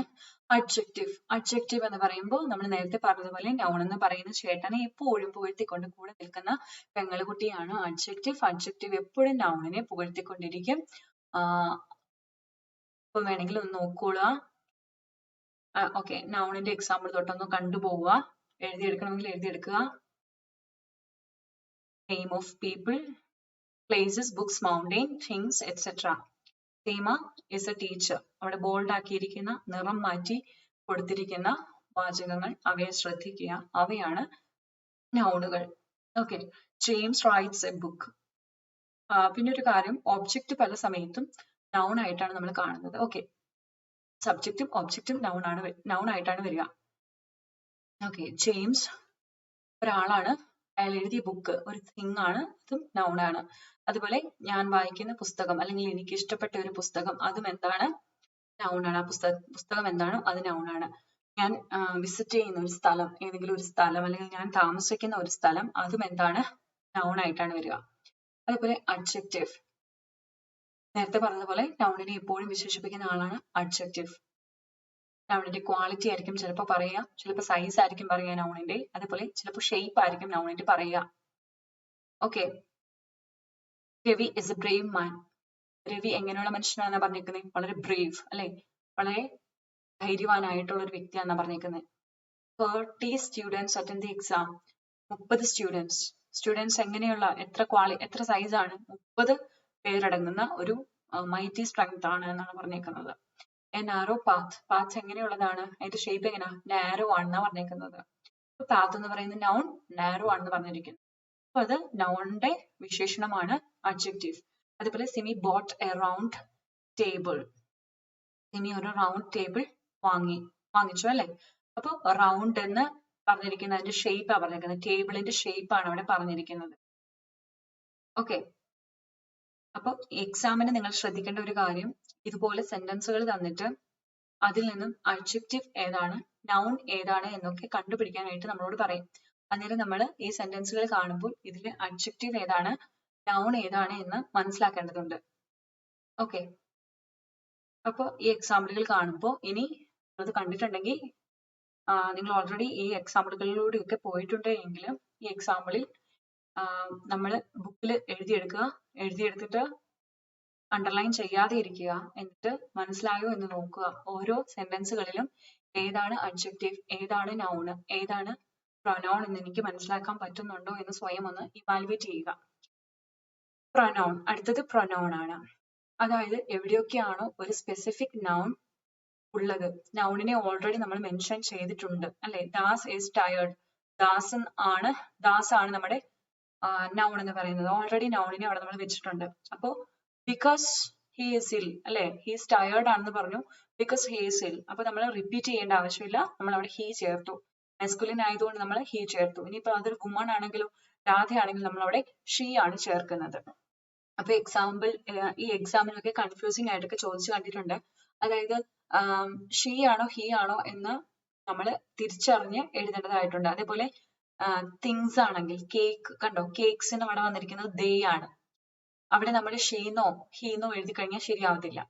അഡ്ജക്റ്റീവ്. അഡ്ജക്റ്റീവ് എന്ന് പറയുമ്പോൾ നമ്മൾ നേരത്തെ പറഞ്ഞതുപോലെ നൗൺ എന്ന് പറയുന്ന ചേട്ടനെ എപ്പോഴും പുകഴ്ത്തിക്കൊണ്ട് കൂടെ നിൽക്കുന്ന പെങ്ങളുകുട്ടിയാണ് അഡ്ജക്റ്റീവ്. അഡ്ജക്റ്റീവ് എപ്പോഴും നൗണിനെ പുകഴ്ത്തിക്കൊണ്ടിരിക്കും. ഇപ്പൊ വേണമെങ്കിൽ ഒന്ന് നോക്കുക. ഓക്കെ, നൗണിന്റെ എക്സാമ്പിൾ തൊട്ടൊന്ന് കണ്ടുപോവുക. എഴുതിയെടുക്കണമെങ്കിൽ എഴുതിയെടുക്കുക. Name of people, places, books, mountain, things, etcetera. Seema is a teacher. അവിടെ ബോൾഡ് ആക്കിയിരിക്കുന്ന, നിറം മാറ്റി കൊടുത്തിരിക്കുന്ന വാചകങ്ങൾ, അവയെ ശ്രദ്ധിക്കുക. അവയാണ് നൗണുകൾ. Okay, James writes a book. പിന്നെ ഒരു കാര്യം, ഒബ്ജക്റ്റ് പല സമയത്തും നൗൺ ആയിട്ടാണ് നമ്മൾ കാണുന്നത്. ഓക്കെ, സബ്ജക്റ്റും ഒബ്ജക്റ്റും നൗൺ ആയിട്ടാണ് വരിക. ഓക്കെ, ജെയിംസ് ഒരാളാണ്, അയാൾ എഴുതിയ ബുക്ക് ഒരു തിങ് ആണ്, അതും നൗൺ ആണ്. അതുപോലെ ഞാൻ വായിക്കുന്ന പുസ്തകം അല്ലെങ്കിൽ എനിക്ക് ഇഷ്ടപ്പെട്ട ഒരു പുസ്തകം, അതും എന്താണ്? നൗൺ ആണ്. ആ പുസ്തകം എന്താണോ അത് നൗൺ ആണ്. ഞാൻ വിസിറ്റ് ചെയ്യുന്ന ഒരു സ്ഥലം, ഏതെങ്കിലും ഒരു സ്ഥലം, അല്ലെങ്കിൽ ഞാൻ താമസിക്കുന്ന ഒരു സ്ഥലം, അതും എന്താണ്? നൗൺ ആയിട്ടാണ് വരിക. അതുപോലെ അഡ്ജക്റ്റീവ്, നേരത്തെ പറഞ്ഞതുപോലെ നൗണിനെ എപ്പോഴും വിശേഷിപ്പിക്കുന്ന ആളാണ് അഡ്ജക്റ്റീവ്. നൗണിന്റെ ക്വാളിറ്റി ആയിരിക്കും ചിലപ്പോൾ പറയുക, ചിലപ്പോൾ സൈസ് ആയിരിക്കും പറയുക നൗണിന്റെ, അതുപോലെ ചിലപ്പോൾ ഷേപ്പ് ആയിരിക്കും നൗണിന്റെ പറയുക. Okay, Ravi is A Brave മാൻ. രവി എങ്ങനെയുള്ള മനുഷ്യനാണെന്നാ പറഞ്ഞിരിക്കുന്നത്? വളരെ ബ്രേവ് അല്ലെ, വളരെ ധൈര്യവാനായിട്ടുള്ള ഒരു വ്യക്തിയാണെന്നാ പറഞ്ഞിരിക്കുന്നത്. 30 students attend the exam. 30 students എങ്ങനെയുള്ള, എത്ര സൈസ് ആണ്? 30 പേരടങ്ങുന്ന ഒരു മൈറ്റി സ്ട്രെങ്ത് ആണ് എന്നാണ് പറഞ്ഞേക്കുന്നത്. എ നാരോ പാത്ത് എങ്ങനെയുള്ളതാണ്? അതിന്റെ ഷേപ്പ് എങ്ങനെയാ? നാരോ ആണെന്നാ പറഞ്ഞേക്കുന്നത്. പാത്ത് എന്ന് പറയുന്ന നൗൺ, നാരോ ആണെന്ന് പറഞ്ഞിരിക്കുന്നു. അപ്പൊ അത് നൗണിന്റെ വിശേഷണമാണ് അഡ്ജക്റ്റീവ്. അതുപോലെ Simi boat A round table. Simi ഒരു റൗണ്ട് ടേബിൾ വാങ്ങിച്ചു അല്ലെ. അപ്പൊ റൗണ്ട് എന്ന് പറഞ്ഞിരിക്കുന്ന അതിന്റെ ഷേപ്പാണ് പറഞ്ഞിരിക്കുന്നത്, ടേബിളിന്റെ ഷേപ്പാണ് അവിടെ പറഞ്ഞിരിക്കുന്നത്. ഓക്കെ, അപ്പൊ എക്സാമിന് നിങ്ങൾ ശ്രദ്ധിക്കേണ്ട ഒരു കാര്യം, ഇതുപോലെ സെന്റൻസുകൾ തന്നിട്ട് അതിൽ നിന്നും adjective ഏതാണ്, noun ഏതാണ് എന്നൊക്കെ കണ്ടുപിടിക്കാനായിട്ട് നമ്മളോട് പറയും. അന്നേരം നമ്മൾ ഈ സെന്റൻസുകൾ കാണുമ്പോൾ ഇതിൽ adjective ഏതാണ്, noun ഏതാണ് എന്ന് മനസ്സിലാക്കേണ്ടതുണ്ട്. ഓക്കെ, അപ്പോൾ ഈ എക്സാമ്പിളുകൾ കാണുമ്പോൾ ഇനി അത് കണ്ടിട്ടുണ്ടെങ്കിൽ നിങ്ങൾ ഓൾറെഡി ഈ എക്സാമ്പിളുകളിലൂടെ ഒക്കെ പോയിട്ടുണ്ട് എങ്കിലും ഈ എക്സാമ്പിളിൽ നമ്മൾ ബുക്കിൽ എഴുതിയെടുത്തിട്ട് അണ്ടർലൈൻ ചെയ്യാതെ ഇരിക്കുക, എന്നിട്ട് മനസ്സിലായോ എന്ന് നോക്കുക. ഓരോ സെന്റൻസുകളിലും ഏതാണ് അഡ്ജക്റ്റീവ്, ഏതാണ് നൗൺ, ഏതാണ് പ്രൊനൗൺ എന്ന് എനിക്ക് മനസ്സിലാക്കാൻ പറ്റുന്നുണ്ടോ എന്ന് സ്വയം ഒന്ന് ഇവാലുവേറ്റ് ചെയ്യുക. പ്രൊനൗൺ, അടുത്തത് പ്രൊനൗൺ ആണ്. അതായത് എവിടെയൊക്കെയാണോ ഒരു സ്പെസിഫിക് നൗൺ ഉള്ളത്, നൗണിനെ ഓൾറെഡി നമ്മൾ മെൻഷൻ ചെയ്തിട്ടുണ്ട് അല്ലെ. ദാസ് ഈസ് ടയേർഡ്, ദാസ് ആണ് നമ്മുടെ നൗൺ എന്ന് പറയുന്നത്. ഓൾറെഡി നൗണിനെ അവിടെ നമ്മൾ വെച്ചിട്ടുണ്ട്. അപ്പോ ബിക്കോസ് ഹി ഈസ് ഇൽ അല്ലെ, ഹി ഈസ് ടയേർഡ് ആണെന്ന് പറഞ്ഞു, ബിക്കോസ് ഹി ഈസ് ഇൽ. അപ്പൊ നമ്മൾ റിപ്പീറ്റ് ചെയ്യേണ്ട ആവശ്യമില്ല, നമ്മൾ അവിടെ ഹി ചേർത്തു. മെസ്കുലിൻ ആയതുകൊണ്ട് നമ്മൾ ഹി ചേർത്തു. ഇനിയിപ്പോ അതൊരു വുമൺ ആണെങ്കിലും രാധയാണെങ്കിലും നമ്മൾ അവിടെ ഷീ ആണ് ചേർക്കുന്നത്. അപ്പൊ എക്സാമ്പിൾ ഈ എക്സാമിനൊക്കെ കൺഫ്യൂസിംഗ് ആയിട്ടൊക്കെ ചോദിച്ചു കണ്ടിട്ടുണ്ട്. അതായത് ഷീ ആണോ ഹി ആണോ എന്ന് നമ്മൾ തിരിച്ചറിഞ്ഞ് എഴുതേണ്ടതായിട്ടുണ്ട്. അതേപോലെ തിങ്സ് ആണെങ്കിൽ കേക്ക് കണ്ടോ, കേക്ക്സിന് അവിടെ വന്നിരിക്കുന്നത് ദേ ആണ്. അവിടെ നമ്മൾ ഷീന്നോ ഹീന്നോ എഴുതി കഴിഞ്ഞാൽ ശരിയാവത്തില്ല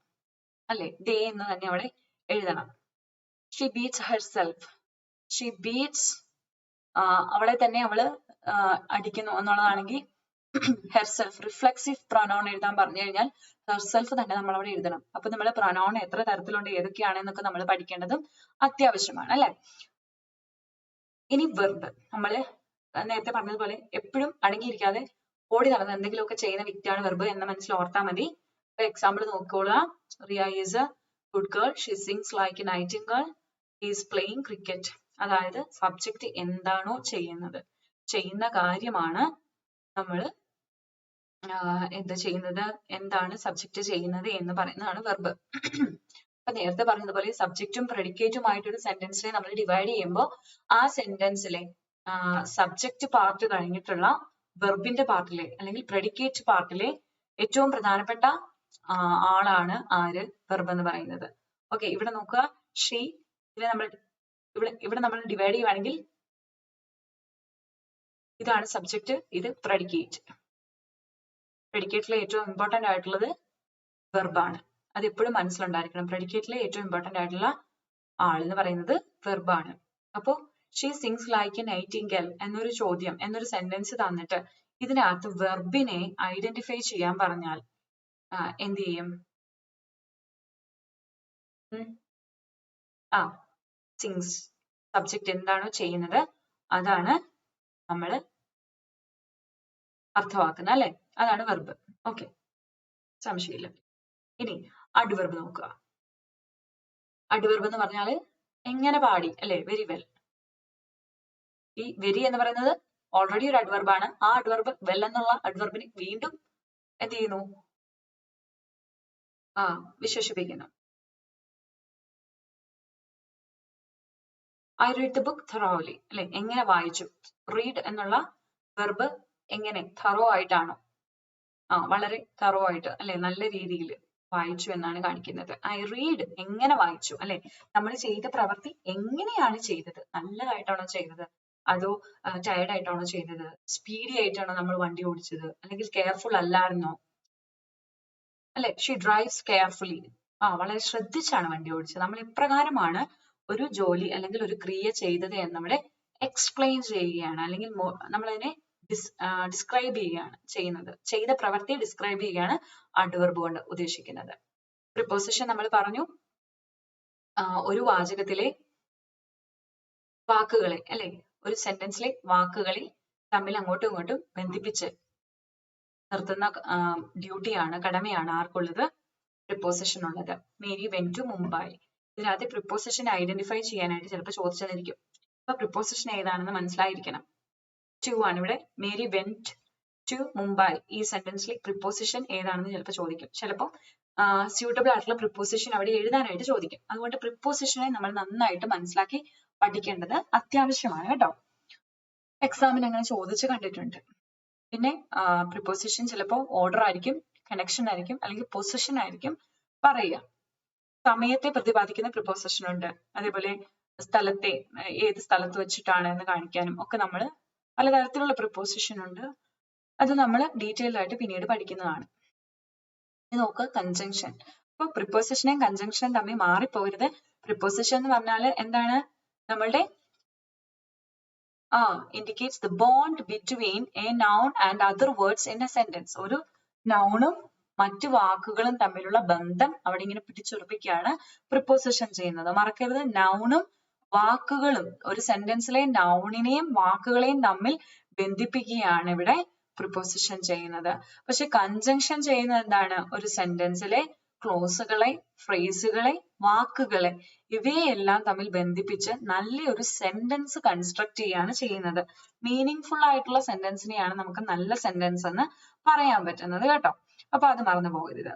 അല്ലെ, ദേ എന്ന് തന്നെ അവിടെ എഴുതണം. She beats herself, she beats അവളെ തന്നെ അവള് അടിക്കുന്നു എന്നുള്ളതാണെങ്കിൽ ഹെർസെൽഫ്. റിഫ്ലെക്സീവ് പ്രൊനൗൺ എഴുതാൻ പറഞ്ഞു കഴിഞ്ഞാൽ ഹെർസെൽഫ് തന്നെ നമ്മൾ അവിടെ എഴുതണം. അപ്പൊ നമ്മൾ പ്രൊനൗൺ എത്ര തരത്തിലുണ്ട്, ഏതൊക്കെയാണ് എന്നൊക്കെ നമ്മൾ പഠിക്കേണ്ടതും അത്യാവശ്യമാണ് അല്ലെ. ഇനി വെർബ്, നമ്മൾ നേരത്തെ പറഞ്ഞതുപോലെ എപ്പോഴും അടങ്ങിയിരിക്കാതെ ഓടി നടന്ന് എന്തെങ്കിലുമൊക്കെ ചെയ്യുന്ന വ്യക്തിയാണ് വെർബ് എന്ന് മനസ്സിൽ ഓർത്താൽ മതി. ഇപ്പൊ എക്സാമ്പിൾ നോക്കിക്കോളുക. Riya is a good girl, she sings like a nightingale, he is playing cricket. അതായത് സബ്ജക്റ്റ് എന്താണോ ചെയ്യുന്ന കാര്യമാണ് നമ്മൾ എന്താ ചെയ്യുന്നത്, എന്താണ് സബ്ജക്റ്റ് ചെയ്യുന്നത് എന്ന് പറയുന്നതാണ് വെർബ്. അപ്പൊ നേരത്തെ പറഞ്ഞതുപോലെ സബ്ജക്റ്റും പ്രെഡിക്കേറ്റും ആയിട്ടൊരു സെന്റൻസിനെ നമ്മൾ ഡിവൈഡ് ചെയ്യുമ്പോൾ ആ സെന്റൻസിലെ സബ്ജക്റ്റ് പാർട്ട് കഴിഞ്ഞിട്ടുള്ള വെർബിന്റെ പാർട്ടിലെ അല്ലെങ്കിൽ പ്രെഡിക്കേറ്റ് പാർട്ടിലെ ഏറ്റവും പ്രധാനപ്പെട്ട ആളാണ് ആര്, വെർബ് എന്ന് പറയുന്നത്. ഓക്കെ, ഇവിടെ നോക്കുക, ഷീ, ഇവിടെ നമ്മൾ ഡിവൈഡ് ചെയ്യുവാണെങ്കിൽ ഇതാണ് സബ്ജക്റ്റ്, ഇത് പ്രെഡിക്കേറ്റ്. പ്രെഡിക്കേറ്റിലെ ഏറ്റവും ഇമ്പോർട്ടന്റ് ആയിട്ടുള്ളത് വെർബാണ്. അത് എപ്പോഴും മനസ്സിലുണ്ടായിരിക്കണം. പ്രെഡിക്കേറ്റിലെ ഏറ്റവും ഇമ്പോർട്ടന്റ് ആയിട്ടുള്ള ആൾ എന്ന് പറയുന്നത് വെർബാണ്. അപ്പോ she sings like A Nightingale എന്നൊരു ചോദ്യം, എന്നൊരു സെന്റൻസ് തന്നിട്ട് ഇതിനകത്ത് വെർബിനെ ഐഡന്റിഫൈ ചെയ്യാൻ പറഞ്ഞാൽ എന്ത് ചെയ്യും? സിങ്സ് സബ്ജക്റ്റ് എന്താണോ ചെയ്യുന്നത് അതാണ് നമ്മൾ അർത്ഥമാക്കുന്നത് അല്ലെ, അതാണ് വെർബ്. ഓക്കെ, സംശയമില്ല. ഇനി അഡ്വർബ് നോക്കുക. അഡ്വർബ് എന്ന് പറഞ്ഞാൽ എങ്ങനെ പാടി അല്ലെ, വെരി വെൽ. ഈ വെരി എന്ന് പറയുന്നത് ഓൾറെഡി ഒരു അഡ്വർബ് ആണ്. ആ അഡ്വർബ് വെൽ എന്നുള്ള അഡ്വർബിന് വീണ്ടും എന്ത് ചെയ്യുന്നു, വിശേഷിപ്പിക്കുന്നു. I read the book thoroughly അല്ലെ, എങ്ങനെ വായിച്ചു. റീഡ് എന്നുള്ള വെർബ് എങ്ങനെ, thorough ആയിട്ടാണോ, വളരെ thorough ആയിട്ട് അല്ലെ, നല്ല രീതിയിൽ വായിച്ചു എന്നാണ് കാണിക്കുന്നത്. ഐ റീഡ് എങ്ങനെ വായിച്ചു അല്ലെ, നമ്മൾ ചെയ്ത പ്രവൃത്തി എങ്ങനെയാണ് ചെയ്തത്, നല്ലതായിട്ടാണോ ചെയ്തത്, അതോ ടയർഡ് ആയിട്ടാണോ ചെയ്തത്, സ്പീഡി ആയിട്ടാണോ നമ്മൾ വണ്ടി ഓടിച്ചത്, അല്ലെങ്കിൽ കെയർഫുൾ അല്ലായിരുന്നോ അല്ലെ. ഷീ ഡ്രൈവ്സ് കെയർഫുള്ളി, വളരെ ശ്രദ്ധിച്ചാണ് വണ്ടി ഓടിച്ചത്. നമ്മൾ എപ്രകാരമാണ് ഒരു ജോലി അല്ലെങ്കിൽ ഒരു ക്രിയ ചെയ്തത് എന്നവിടെ എക്സ്പ്ലെയിൻ ചെയ്യുകയാണ്, അല്ലെങ്കിൽ നമ്മളതിനെ ഡിസ്ക്രൈബ് ചെയ്യുകയാണ് ചെയ്യുന്നത്. ചെയ്ത പ്രവൃത്തി ഡിസ്ക്രൈബ് ചെയ്യുകയാണ് അഡ്വർബ് കൊണ്ട് ഉദ്ദേശിക്കുന്നത്. പ്രിപ്പോസിഷൻ നമ്മൾ പറഞ്ഞു, ഒരു വാചകത്തിലെ വാക്കുകളെ അല്ലെ, ഒരു സെന്റൻസിലെ വാക്കുകളെ തമ്മിൽ അങ്ങോട്ടും ഇങ്ങോട്ടും ബന്ധിപ്പിച്ച് നിർത്തുന്ന ഡ്യൂട്ടിയാണ്, കടമയാണ് ആർക്കുള്ളത്, പ്രിപ്പോസിഷൻ ഉള്ളത്. Mary went to Mumbai. ഇതിനകത്ത് പ്രിപ്പോസിഷൻ ഐഡന്റിഫൈ ചെയ്യാനായിട്ട് ചിലപ്പോൾ ചോദിച്ചെന്നിരിക്കും. അപ്പൊ പ്രിപ്പോസിഷൻ ഏതാണെന്ന് മനസ്സിലായിരിക്കണം. ടു ആണ് ഇവിടെ. മേരി വെന്റ് ടു മുംബൈ, ഈ സെന്റൻസിൽ പ്രിപ്പോസിഷൻ ഏതാണെന്ന് ചിലപ്പോൾ ചോദിക്കും. ചിലപ്പോൾ സ്യൂട്ടബിൾ ആയിട്ടുള്ള പ്രിപ്പോസിഷൻ അവിടെ എഴുതാനായിട്ട് ചോദിക്കും. അതുകൊണ്ട് പ്രിപ്പോസിഷനെ നമ്മൾ നന്നായിട്ട് മനസ്സിലാക്കി പഠിക്കേണ്ടത് അത്യാവശ്യമാണ് കേട്ടോ. എക്സാമിന് അങ്ങനെ ചോദിച്ചു കണ്ടിട്ടുണ്ട്. പിന്നെ പ്രിപ്പോസിഷൻ ചിലപ്പോൾ ഓർഡർ ആയിരിക്കും, കണക്ഷൻ ആയിരിക്കും, അല്ലെങ്കിൽ പൊസിഷൻ ആയിരിക്കും പറയുക. സമയത്തെ പ്രതിപാദിക്കുന്ന പ്രിപ്പോസിഷൻ ഉണ്ട്. അതേപോലെ സ്ഥലത്തെ ഏത് സ്ഥലത്ത് വെച്ചിട്ടാണ് എന്ന് കാണിക്കാനും ഒക്കെ നമ്മൾ പലതരത്തിലുള്ള പ്രിപ്പോസിഷൻ ഉണ്ട്. അത് നമ്മൾ ഡീറ്റെയിൽഡ് ആയിട്ട് പിന്നീട് പഠിക്കുന്നതാണ്. ഇത് നോക്കുക, കൺജങ്ഷൻ. അപ്പൊ പ്രിപ്പോസിഷനും കൺജങ്ഷനും തമ്മിൽ മാറിപ്പോകരുത്. പ്രിപ്പോസിഷൻ എന്ന് പറഞ്ഞാൽ എന്താണ്? നമ്മളുടെ indicates the bond between a noun and other words in a sentence. ഒരു നൗണും മറ്റു വാക്കുകളും തമ്മിലുള്ള ബന്ധം അവിടെ ഇങ്ങനെ പിടിച്ചുറപ്പിക്കുകയാണ് പ്രിപ്പോസിഷൻ ചെയ്യുന്നത്. മറക്കരുത്, നൗണും വാക്കുകളും ഒരു സെന്റൻസിലെ നൗണിനെയും വാക്കുകളെയും തമ്മിൽ ബന്ധിപ്പിക്കുകയാണ് ഇവിടെ പ്രിപ്പോസിഷൻ ചെയ്യുന്നത്. പക്ഷെ കൺജങ്ഷൻ ചെയ്യുന്നത് എന്താണ്? ഒരു സെന്റൻസിലെ ക്ലോസുകളെ, ഫ്രേസുകളെ, വാക്കുകളെ ഇവയെല്ലാം തമ്മിൽ ബന്ധിപ്പിച്ച് നല്ലൊരു സെന്റൻസ് കൺസ്ട്രക്ട് ചെയ്യാണ് ചെയ്യുന്നത്. മീനിങ് ആയിട്ടുള്ള സെന്റൻസിനെയാണ് നമുക്ക് നല്ല സെന്റൻസ് എന്ന് പറയാൻ പറ്റുന്നത് കേട്ടോ. അപ്പൊ അത് മറന്നു പോകരുത്.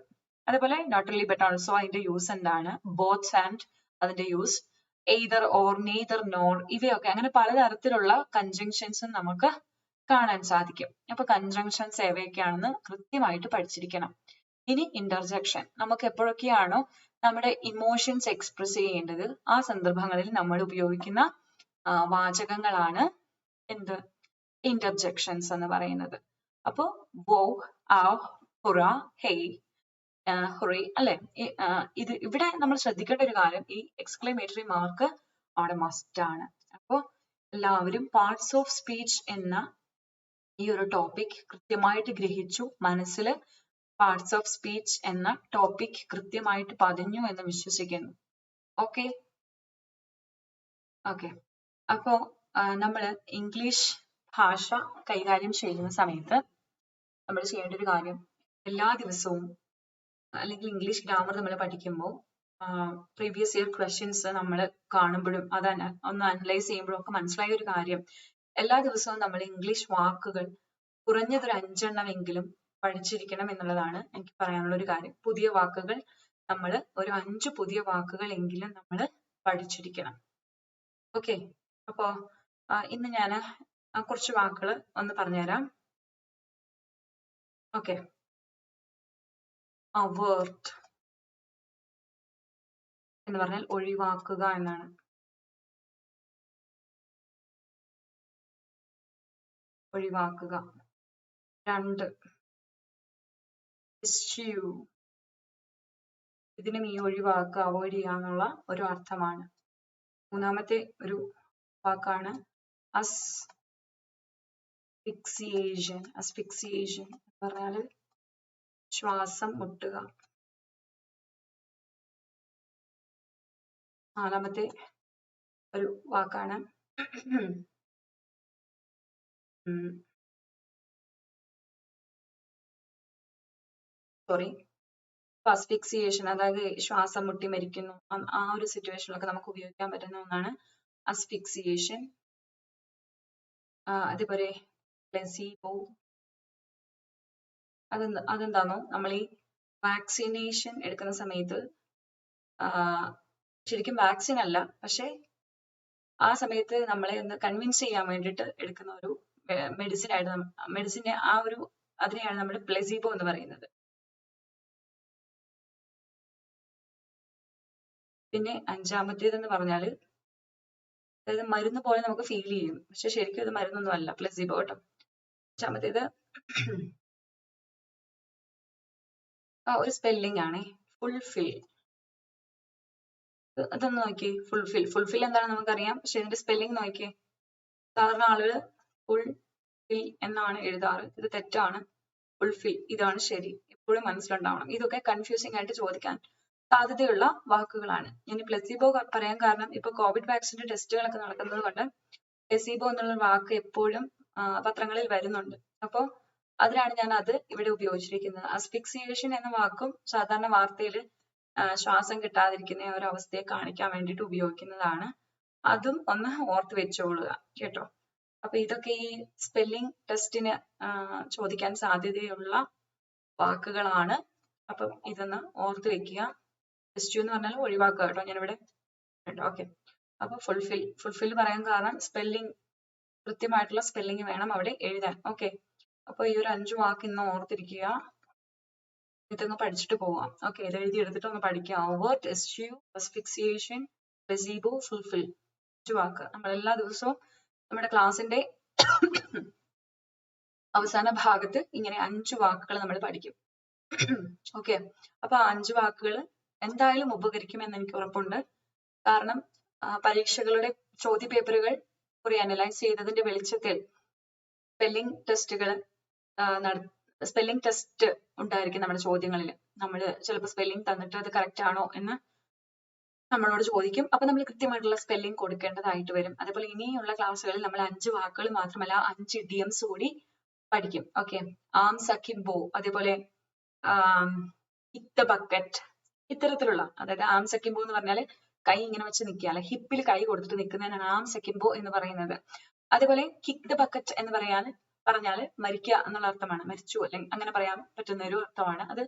അതേപോലെ നോട്ട് ഓൺലി ബട്ട് ഓൾസോ അതിന്റെ യൂസ് എന്താണ്? ബോത്ത് ആൻഡ് അതിന്റെ use, either or, neither nor, ഇവയൊക്കെ അങ്ങനെ പലതരത്തിലുള്ള കൺജങ്ഷൻസും നമുക്ക് കാണാൻ സാധിക്കും. അപ്പൊ കൺജങ്ഷൻസ് ഏവയൊക്കെയാണെന്ന് കൃത്യമായിട്ട് പഠിച്ചിരിക്കണം. ഇനി ഇന്റർജെക്ഷൻ. നമുക്ക് എപ്പോഴൊക്കെയാണോ നമ്മുടെ ഇമോഷൻസ് എക്സ്പ്രസ് ചെയ്യേണ്ടത് ആ സന്ദർഭങ്ങളിൽ നമ്മൾ ഉപയോഗിക്കുന്ന വാചകങ്ങളാണ് എന്ത്? ഇന്റർജെക്ഷൻസ് എന്ന് പറയുന്നത്. അപ്പോ വോ, ആ, ഹുറ, ഹേയ്, ഹുറേ അല്ലെ? ഇത് ഇവിടെ നമ്മൾ ശ്രദ്ധിക്കേണ്ട ഒരു കാര്യം, ഈ എക്സ്ക്ലമേറ്ററി മാർക്ക് അവിടെ മസ്റ്റ് ആണ്. അപ്പോ എല്ലാവരും പാർട്സ് ഓഫ് സ്പീച്ച് എന്ന ഈ ഒരു ടോപ്പിക് കൃത്യമായിട്ട് ഗ്രഹിച്ചു. മനസ്സിൽ പാർട്സ് ഓഫ് സ്പീച്ച് എന്ന ടോപ്പിക് കൃത്യമായിട്ട് പതിഞ്ഞു എന്ന് വിശ്വസിക്കുന്നു. ഓക്കെ ഓക്കെ അപ്പോ നമ്മൾ ഇംഗ്ലീഷ് ഭാഷ കൈകാര്യം ചെയ്യുന്ന സമയത്ത് നമ്മൾ ചെയ്യേണ്ട ഒരു കാര്യം, എല്ലാ ദിവസവും അല്ലെങ്കിൽ ഇംഗ്ലീഷ് ഗ്രാമർ നമ്മൾ പഠിക്കുമ്പോൾ പ്രീവിയസ് ഇയർ ക്വസ്റ്റ്യൻസ് നമ്മൾ കാണുമ്പോഴും അത് ഒന്ന് അനലൈസ് ചെയ്യുമ്പോഴും ഒക്കെ മനസ്സിലായ ഒരു കാര്യം, എല്ലാ ദിവസവും നമ്മൾ ഇംഗ്ലീഷ് വാക്കുകൾ കുറഞ്ഞതൊരു 5 എണ്ണമെങ്കിലും പഠിച്ചിരിക്കണം എന്നുള്ളതാണ് എനിക്ക് പറയാനുള്ള ഒരു കാര്യം. പുതിയ വാക്കുകൾ നമ്മൾ ഒരു 5 പുതിയ വാക്കുകൾ എങ്കിലും നമ്മൾ പഠിച്ചിരിക്കണം. ഓക്കെ, അപ്പോ ഇന്ന് ഞാൻ കുറച്ച് വാക്കുകൾ ഒന്ന് പറഞ്ഞുതരാം. ഓക്കെ, അവോർട്ട് എന്ന് പറഞ്ഞാൽ ഒഴിവാക്കുക എന്നാണ്. ഒഴിവാക്കുക. 2, eschew. ഇതിനും ഈ ഒഴിവാക്കുക, അവോയ്ഡ് ചെയ്യാന്നുള്ള ഒരു അർത്ഥമാണ്. മൂന്നാമത്തെ ഒരു വാക്കാണ് അസ്ഫിക്സിയേഷൻ. അസ്ഫിക്സിയേഷൻ എന്ന് പറഞ്ഞാൽ ശ്വാസം മുട്ടുക. നാലാമത്തെ ഒരു വാക്കാണ് അസ്ഫിക്സിയേഷൻ, അതായത് ശ്വാസം മുട്ടി മരിക്കുന്നു, ആ ഒരു സിറ്റുവേഷനിലൊക്കെ നമുക്ക് ഉപയോഗിക്കാൻ പറ്റുന്ന ഒന്നാണ് അസ്ഫിക്സിയേഷൻ. അതേപോലെ പ്ലെസീബോ, അതെന്താണോ, നമ്മൾ ഈ വാക്സിനേഷൻ എടുക്കുന്ന സമയത്ത് ശരിക്കും വാക്സിൻ അല്ല, പക്ഷെ ആ സമയത്ത് നമ്മളെ ഒന്ന് കൺവിൻസ് ചെയ്യാൻ വേണ്ടിയിട്ട് എടുക്കുന്ന ഒരു മെഡിസിൻ ആയിട്ട് മെഡിസിനെ അതിനെയാണ് നമ്മൾ പ്ലെസീബോ എന്ന് പറയുന്നത്. പിന്നെ 5ാമത്തേതെന്ന് പറഞ്ഞാൽ, അതായത് മരുന്ന് പോലെ നമുക്ക് ഫീൽ ചെയ്യും, പക്ഷെ ശരിക്കും ഇത് മരുന്നൊന്നും അല്ല, പ്ലെസീബോ കേട്ടോ. 5ാമത്തേത് ഒരു സ്പെല്ലിംഗ് ആണ്, ഫുൾഫിൽ. അതൊന്ന് നോക്കിയേ, ഫുൾഫിൽ. ഫുൾഫിൽ എന്താണെന്ന് നമുക്കറിയാം, പക്ഷെ ഇതിന്റെ സ്പെല്ലിംഗ് നോക്കിയേ. സാധാരണ ആളുകൾ ഫുൾഫിൽ എന്നാണ് എഴുതാറ്, ഇത് തെറ്റാണ്. ഫുൾഫിൽ ഇതാണ് ശരി, എപ്പോഴും മനസ്സിലുണ്ടാവണം. ഇതൊക്കെ കൺഫ്യൂസിംഗ് ആയിട്ട് ചോദിക്കാൻ സാധ്യതയുള്ള വാക്കുകളാണ്. ഞാൻ പ്ലെസീബോ പറയാൻ കാരണം, ഇപ്പൊ കോവിഡ് വാക്സിന്റെ ടെസ്റ്റുകളൊക്കെ നടക്കുന്നത് കൊണ്ട് പ്ലെസീബോ എന്നുള്ള വാക്ക് എപ്പോഴും പത്രങ്ങളിൽ വരുന്നുണ്ട്. അപ്പോൾ അതിനാണ് ഞാൻ അത് ഇവിടെ ഉപയോഗിച്ചിരിക്കുന്നത്. അസ്ഫിക്സിയേഷൻ എന്ന വാക്കും സാധാരണ വാർത്തയിൽ ശ്വാസം കിട്ടാതിരിക്കുന്ന ഒരു അവസ്ഥയെ കാണിക്കാൻ വേണ്ടിയിട്ട് ഉപയോഗിക്കുന്നതാണ്. അതും ഒന്ന് ഓർത്ത് വെച്ചോളുക കേട്ടോ. അപ്പൊ ഇതൊക്കെ ഈ സ്പെല്ലിംഗ് ടെസ്റ്റിന് ചോദിക്കാൻ സാധ്യതയുള്ള വാക്കുകളാണ്. അപ്പം ഇതൊന്ന് ഓർത്ത് വെക്കുക. എസ്ക്യൂ എന്ന് പറഞ്ഞാൽ ഒഴിവാക്കുക കേട്ടോ, ഞാനിവിടെ കേട്ടോ. ഓക്കെ, അപ്പൊ ഫുൾഫിൽ പറയാൻ കാരണം സ്പെല്ലിംഗ്, കൃത്യമായിട്ടുള്ള സ്പെല്ലിംഗ് വേണം അവിടെ എഴുതാൻ. ഓക്കെ, അപ്പൊ ഈ ഒരു 5 വാക്ക് ഇന്ന് ഓർത്തിരിക്കുക. ഇതൊന്ന് പഠിച്ചിട്ട് പോവാം. ഓക്കെ, ഇത് എഴുതി എടുത്തിട്ട് ഒന്ന് പഠിക്കാം. overt, eschew, asphyxiation, placebo, fulfill. 5 വാക്ക് നമ്മൾ എല്ലാ ദിവസവും നമ്മുടെ ക്ലാസ്സിന്റെ അവസാന ഭാഗത്ത് ഇങ്ങനെ 5 വാക്കുകൾ നമ്മൾ പഠിക്കും. ഓക്കെ, അപ്പൊ ആ 5 വാക്കുകൾ എന്തായാലും ഉപകരിക്കുമെന്ന് എനിക്ക് ഉറപ്പുണ്ട്. കാരണം പരീക്ഷകളുടെ ചോദ്യപേപ്പറുകൾ കുറെ അനലൈസ് ചെയ്തതിന്റെ വെളിച്ചത്തിൽ സ്പെല്ലിംഗ് ടെസ്റ്റുകൾ സ്പെല്ലിംഗ് ടെസ്റ്റ് ഉണ്ടായിരിക്കും നമ്മുടെ ചോദ്യങ്ങളിൽ. നമ്മൾ ചിലപ്പോൾ സ്പെല്ലിംഗ് തന്നിട്ട് അത് കറക്റ്റ് ആണോ എന്ന് നമ്മളോട് ചോദിക്കും. അപ്പൊ നമ്മൾ കൃത്യമായിട്ടുള്ള സ്പെല്ലിംഗ് കൊടുക്കേണ്ടതായിട്ട് വരും. അതേപോലെ ഇനിയുള്ള ക്ലാസ്സുകളിൽ നമ്മൾ 5 വാക്കുകൾ മാത്രമല്ല 5 ഇഡിയംസ് കൂടി പഠിക്കും. ഓക്കെ, ആംസ് അക്കിംബോ, അതേപോലെ ഹിറ്റ് ബക്കറ്റ്, ഇത്തരത്തിലുള്ള, അതായത് ആംസ് അക്കിംബോ എന്ന് പറഞ്ഞാൽ കൈ ഇങ്ങനെ വെച്ച് നിൽക്കുക, അല്ലെ ഹിപ്പിൽ കൈ കൊടുത്തിട്ട് നിൽക്കുന്നതിനാണ് ആംസ് അക്കിംബോ എന്ന് പറയുന്നത്. അതേപോലെ കിക്ക് ദ ബക്കറ്റ് എന്ന് പറഞ്ഞാൽ മരിക്കുക എന്നുള്ള അർത്ഥമാണ്. മരിച്ചു അല്ലെങ്കിൽ അങ്ങനെ പറയാൻ പറ്റുന്ന ഒരു അർത്ഥമാണ്. അത്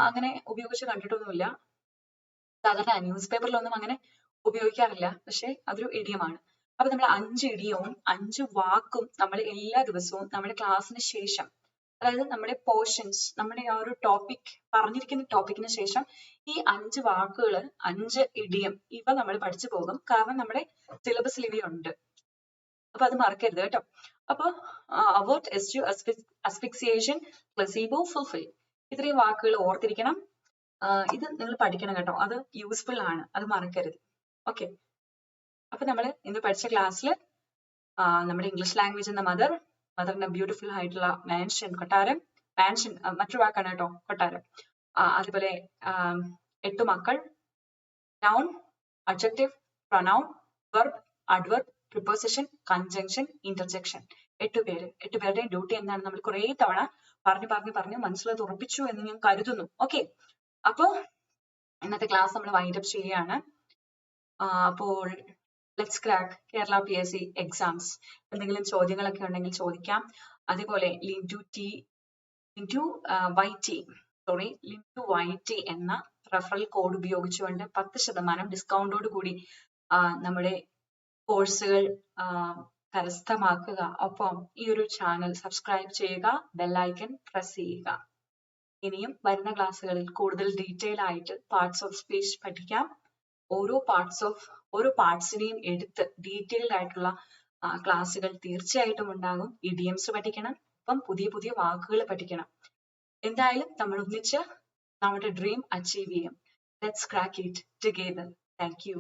അങ്ങനെ ഉപയോഗിച്ച് കണ്ടിട്ടൊന്നുമില്ല. സാധാരണ ന്യൂസ് പേപ്പറിലൊന്നും അങ്ങനെ ഉപയോഗിക്കാറില്ല, പക്ഷെ അതൊരു ഇഡിയമാണ്. അപ്പൊ നമ്മൾ 5 ഇഡിയവും 5 വാക്കും നമ്മൾ എല്ലാ ദിവസവും നമ്മുടെ ക്ലാസ്സിന് ശേഷം, അതായത് നമ്മുടെ പോർഷൻസ്, നമ്മുടെ ആ ഒരു ടോപ്പിക് പറഞ്ഞിരിക്കുന്ന ടോപ്പിക്കിന് ശേഷം ഈ 5 വാക്കുകൾ 5 ഇഡിയം ഇവ നമ്മൾ പഠിച്ചു പോകും. കാരണം നമ്മുടെ സിലബസിൽ ഇവയുണ്ട്. അപ്പൊ അത് മറക്കരുത് കേട്ടോ. അപ്പൊ avert, eschew, asphyxiation, placebo, fulfill, ഇത്രയും വാക്കുകൾ ഓർത്തിരിക്കണം. ഇത് നിങ്ങൾ പഠിക്കണം കേട്ടോ, അത് യൂസ്ഫുൾ ആണ്, അത് മറക്കരുത്. ഓക്കെ, അപ്പൊ നമ്മൾ ഇന്ന് പഠിച്ച ക്ലാസ്സിൽ നമ്മുടെ ഇംഗ്ലീഷ് ലാംഗ്വേജ് എന്ന മദറിന്റെ ബ്യൂട്ടിഫുൾ ആയിട്ടുള്ള മാൻഷൻ, കൊട്ടാരം, മാൻഷൻ മറ്റൊരു വാക്കാണ് കേട്ടോ കൊട്ടാരം. അതുപോലെ 8 മക്കൾ, noun, adjective, pronoun, verb, adverb, preposition, conjunction, interjection. 8 പേരുടെയും ഡ്യൂട്ടി എന്താണ് നമ്മൾ കുറെ തവണ പറഞ്ഞു മനസ്സിലത് ഉറപ്പിച്ചു എന്ന് ഞാൻ കരുതുന്നു. ഓക്കെ, അപ്പോ ഇന്നത്തെ ക്ലാസ് നമ്മൾ വൈൻഡ് അപ്പ് ചെയ്യുകയാണ്. അപ്പോൾ let's crack Kerala PSC exams. എന്തെങ്കിലും ചോദ്യങ്ങളൊക്കെ ഉണ്ടെങ്കിൽ ചോദിക്കാം. അതേപോലെ ലിൻറ്റു YT എന്ന റെഫറൽ കോഡ് ഉപയോഗിച്ചുകൊണ്ട് 10% ഡിസ്കൗണ്ടോട് കൂടി നമ്മുടെ കോഴ്സുകൾ കരസ്ഥമാക്കുക. ഒപ്പം ഈ ഒരു ചാനൽ സബ്സ്ക്രൈബ് ചെയ്യുക, ബെല്ലൈക്കൺ പ്രസ് ചെയ്യുക. ഇനിയും വരുന്ന ക്ലാസ്സുകളിൽ കൂടുതൽ ഡീറ്റെയിൽ ആയിട്ട് പാർട്സ് ഓഫ് സ്പീച്ച് പഠിക്കാം. ഓരോ പാർട്സിനെയും എടുത്ത് ഡീറ്റെയിൽഡ് ആയിട്ടുള്ള ക്ലാസ്സുകൾ തീർച്ചയായിട്ടും ഉണ്ടാകും. ഇഡിയംസ് പഠിക്കണം, ഒപ്പം പുതിയ വാക്കുകൾ പഠിക്കണം. എന്തായാലും നമ്മൾ ഒന്നിച്ച് നമ്മുടെ ഡ്രീം അച്ചീവ് ചെയ്യും. Let's crack it together. Thank you.